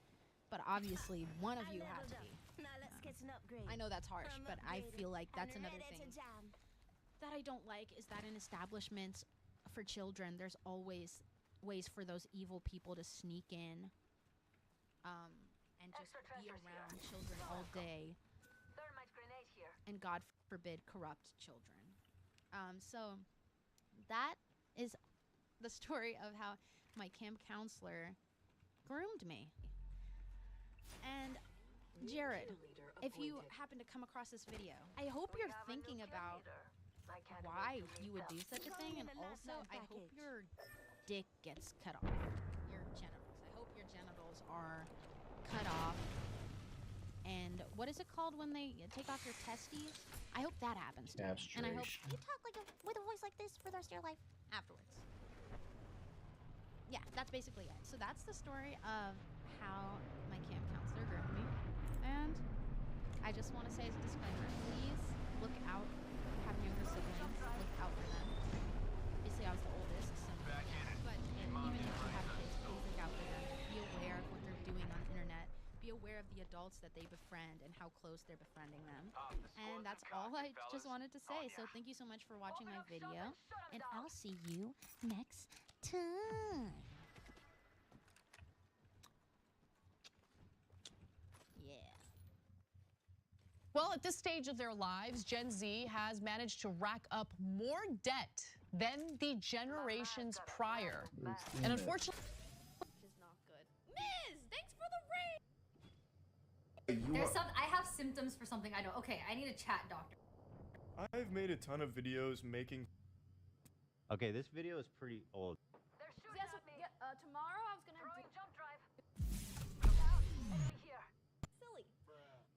But obviously, one of you had to be. Now let's get an upgrade. I know that's harsh, I'm but I upgraded feel like that's and another ready thing to jam. that I don't like is that in establishments for children, there's always ways for those evil people to sneak in and just be around children all day. Thermite grenade here. And God forbid, corrupt children. So that is the story of how my camp counselor groomed me. And Jared, if you happen to come across this video, I hope you're thinking about why you would do such a thing, and also I hope your dick gets cut off. Your genitals. I hope your genitals are cut off. And what is it called when they take off your testes? I hope that happens to you. And I hope Castration. you talk like with a voice like this for the rest of your life afterwards. Yeah, that's basically it. So that's the story of how my camp counselor groomed me. And I just want to say as a disclaimer, please look out. If you have younger siblings, look out for them. Obviously, I was the oldest, so yeah. But even if you have kids, please look out for them. Be aware of what they're doing on the internet. Be be aware of the adults that they befriend and how close they're befriending them. And that's all I just wanted to say. So thank you so much for watching my video, and I'll see you next time. Yeah. Well, at this stage of their lives, Gen Z has managed to rack up more debt than the generations prior. And unfortunately, Which is not good. Miz, thanks for the raid. There's some. I have symptoms for something I don't. Okay, I need a chat doctor. I've made a ton of videos making. Okay, this video is pretty old. Yes, tomorrow I was gonna do jump drive. Here. Silly.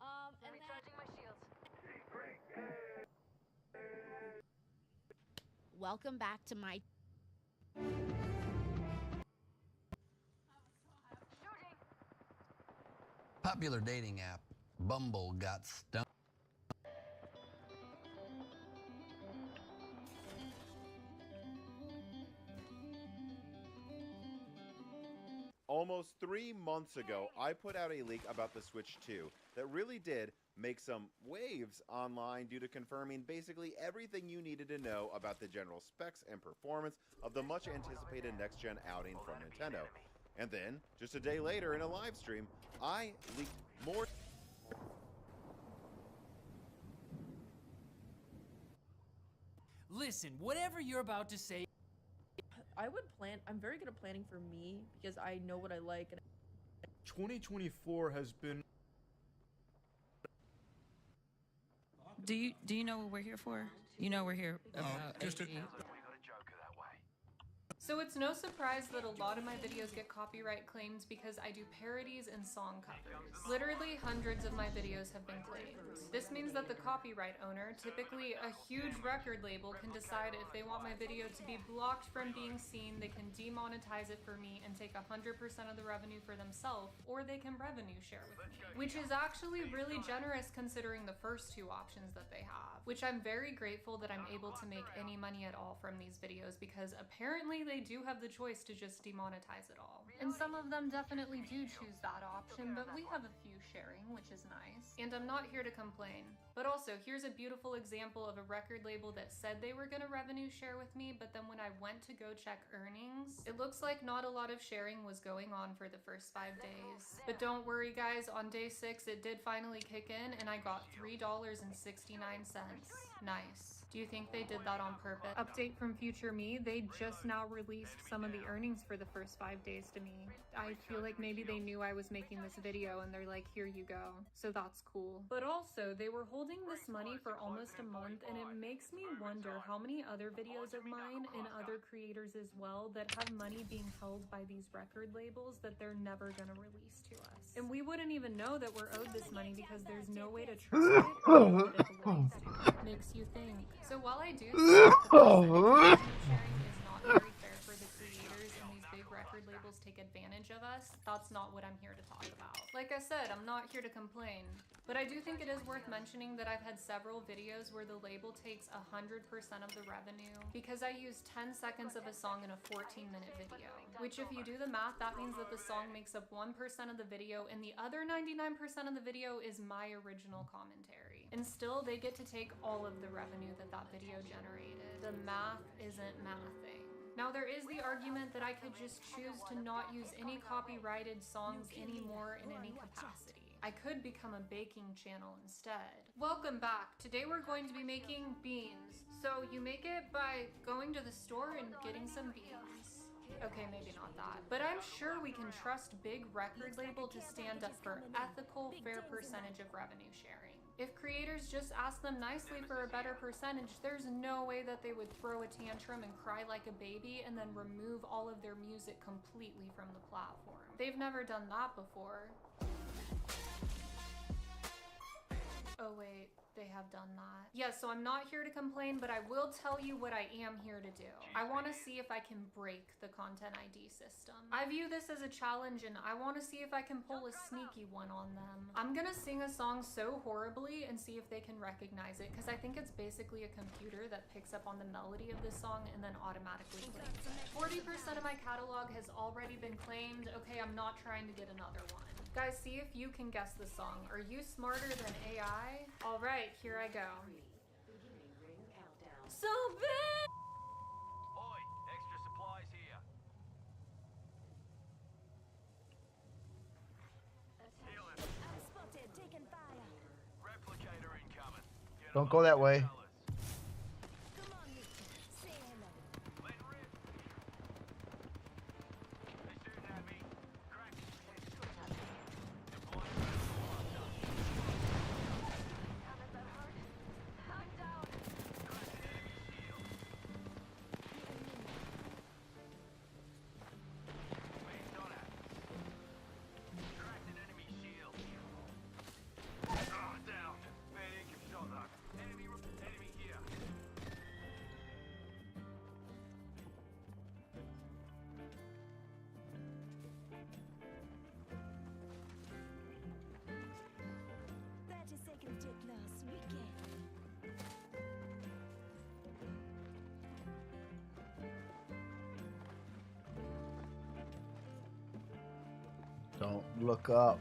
And then recharging my shields. Welcome back to my. Popular dating app, Bumble, got stung. Almost 3 months ago, I put out a leak about the Switch 2 that really did make some waves online due to confirming basically everything you needed to know about the general specs and performance of the much anticipated next-gen outing from Nintendo. And then, just a day later in a live stream, I leaked more. Listen, whatever you're about to say. I would plan. I'm very good at planning for me because I know what I like. And 2024 has been. Do you know what we're here for? You know we're here about just a- So it's no surprise that a lot of my videos get copyright claims because I do parodies and song covers. Literally hundreds of my videos have been claimed. This means that the copyright owner, typically a huge record label, can decide if they want my video to be blocked from being seen, they can demonetize it for me and take 100% of the revenue for themselves, or they can revenue share with me. Which is actually really generous considering the first two options that they have. Which I'm very grateful that I'm able to make any money at all from these videos because apparently they do have the choice to just demonetize it all. And some of them definitely do choose that option, but we have a few sharing, which is nice. And I'm not here to complain. But also, here's a beautiful example of a record label that said they were gonna revenue share with me, but then when I went to go check earnings, it looks like not a lot of sharing was going on for the first 5 days. But don't worry guys, on day 6 it did finally kick in and I got $3.69. Nice. Do you think they did that on purpose? Update from future me, they just now released some of the earnings for the first 5 days to me. I feel like maybe they knew I was making this video and they're like, here you go. So that's cool. But also, they were holding this money for almost a month and it makes me wonder how many other videos of mine and other creators as well that have money being held by these record labels that they're never gonna release to us. And we wouldn't even know that we're owed this money because there's no way to track it or hold it away to. Makes you think. So while I do think that sharing is not very fair for the creators and these big record labels take advantage of us, that's not what I'm here to talk about. Like I said, I'm not here to complain. But I do think it is worth mentioning that I've had several videos where the label takes 100% of the revenue because I use 10 seconds of a song in a 14-minute video. Which if you do the math, that means that the song makes up 1% of the video and the other 99% of the video is my original commentary. And still, they get to take all of the revenue that that video generated. The math isn't mathing. Now there is the argument that I could just choose to not use any copyrighted songs anymore in any capacity. I could become a baking channel instead. Welcome back. Today we're going to be making beans. So you make it by going to the store and getting some beans. Okay, maybe not that. But I'm sure we can trust big record label to stand up for ethical, fair percentage of revenue sharing. If creators just ask them nicely for a better percentage, there's no way that they would throw a tantrum and cry like a baby and then remove all of their music completely from the platform. They've never done that before. Oh wait, they have done that. Yeah, so I'm not here to complain, but I will tell you what I am here to do. I want to see if I can break the Content ID system. I view this as a challenge and I want to see if I can pull a sneaky one on them. I'm gonna sing a song so horribly and see if they can recognize it, because I think it's basically a computer that picks up on the melody of this song and then automatically claims it. 40% of my catalog has already been claimed. Okay, I'm not trying to get another one. Guys, see if you can guess the song. Are you smarter than AI? Alright, here I go. So big! Oi, extra supplies here. I'm spotted, taking fire. Replicator incoming. Don't go that way. Come on, Victor. Say hello. Let rip. They shooting at me. Crack. Deploying I'm down. Cracked an enemy shield. Oh, down. Medic, shot that. Enemy here. Seconds to close. Wicked. Don't look up.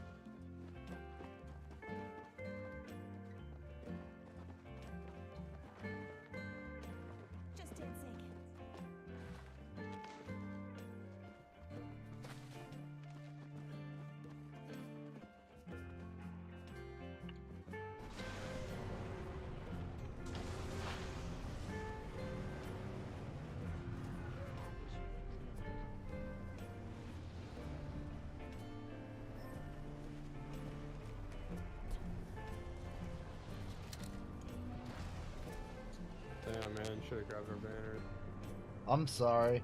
Just 10 seconds. Damn, man, should have grabbed our banner. I'm sorry.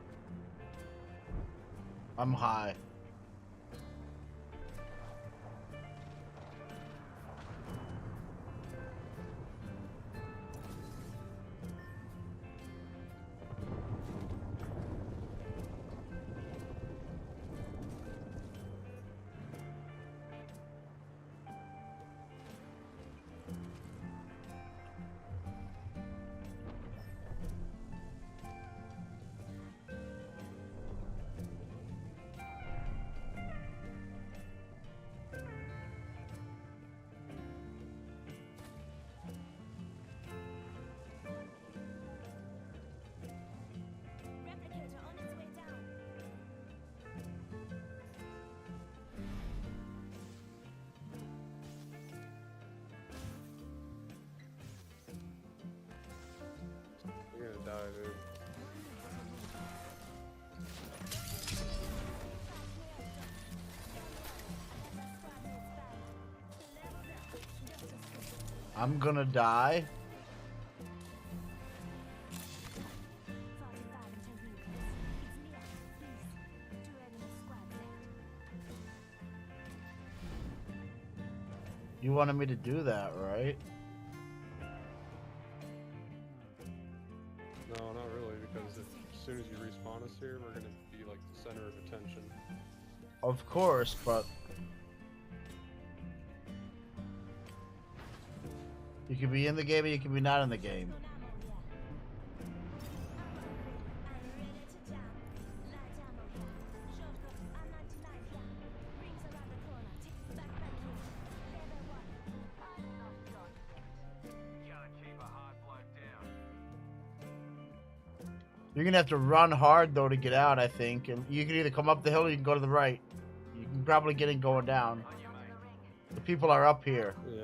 I'm high. Replicator on its way down. You're gonna die, dude. I'm gonna die. 45 until he hits. It's me. Please. 2 enemy squads left. You wanted me to do that, right? No, not really, because as soon as you respawn us here, we're gonna be like the center of attention. Of course, but you can be in the game or you can be not in the game. Gotta keep a hard bloke down. You're gonna have to run hard though to get out, I think. And you can either come up the hill or you can go to the right. You can probably get in going down. The people are up here. Yeah,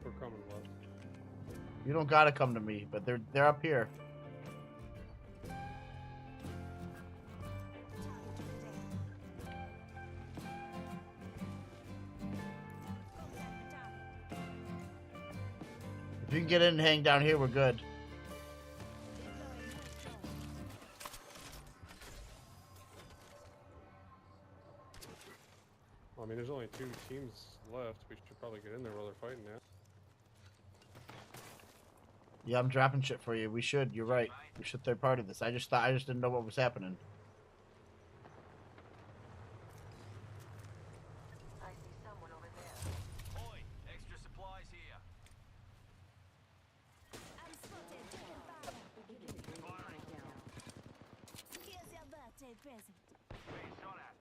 we're coming left. You don't gotta come to me, but they're up here. If you can get in and hang down here, we're good. I mean, there's only 2 teams left. We should probably get in there while they're fighting now. Yeah, I'm dropping shit for you. We should. You're right. We should third party this. I just didn't know what was happening. I see someone over there. Oi, extra supplies here. I'm spotted. Taking fire. Here's your birthday present. Being shot at.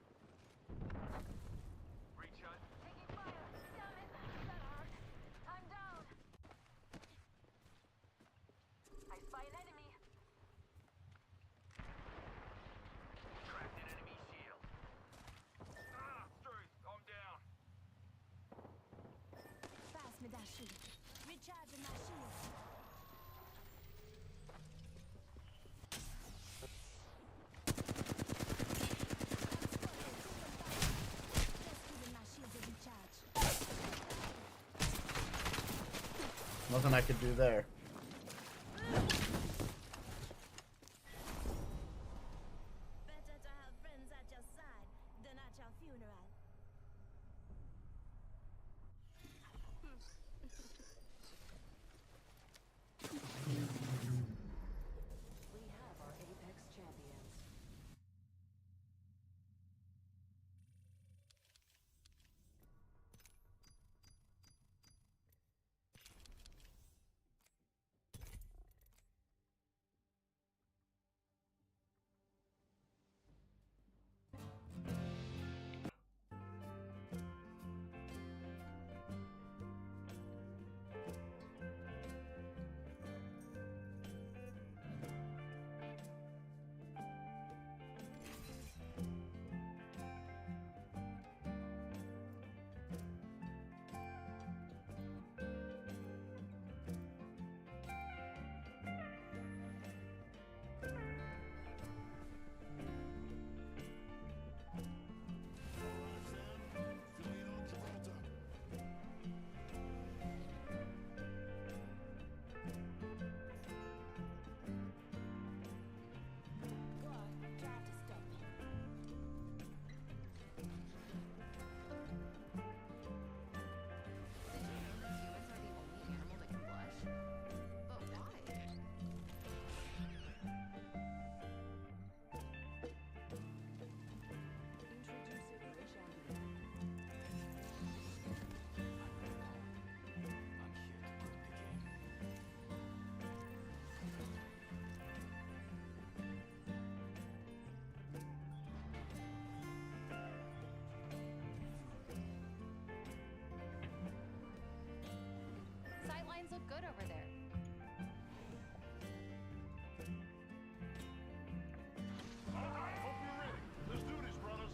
Recharging Nothing I could do there. Better to have friends at your side than at your funeral. We have our Apex champions. Sightlines look good over there. Alright, hope you're ready. Let's do this, brothers.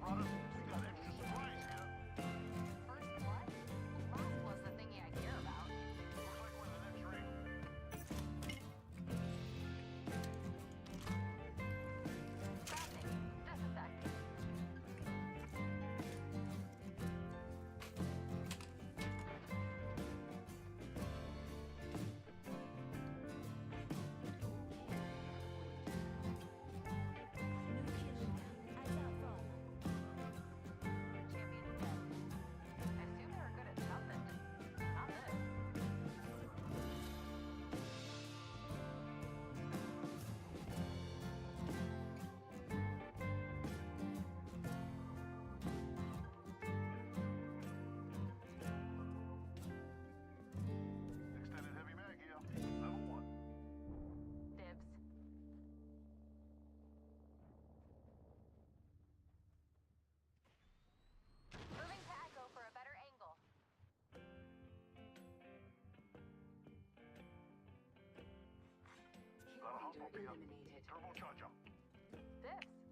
Eliminated. Turbocharger. This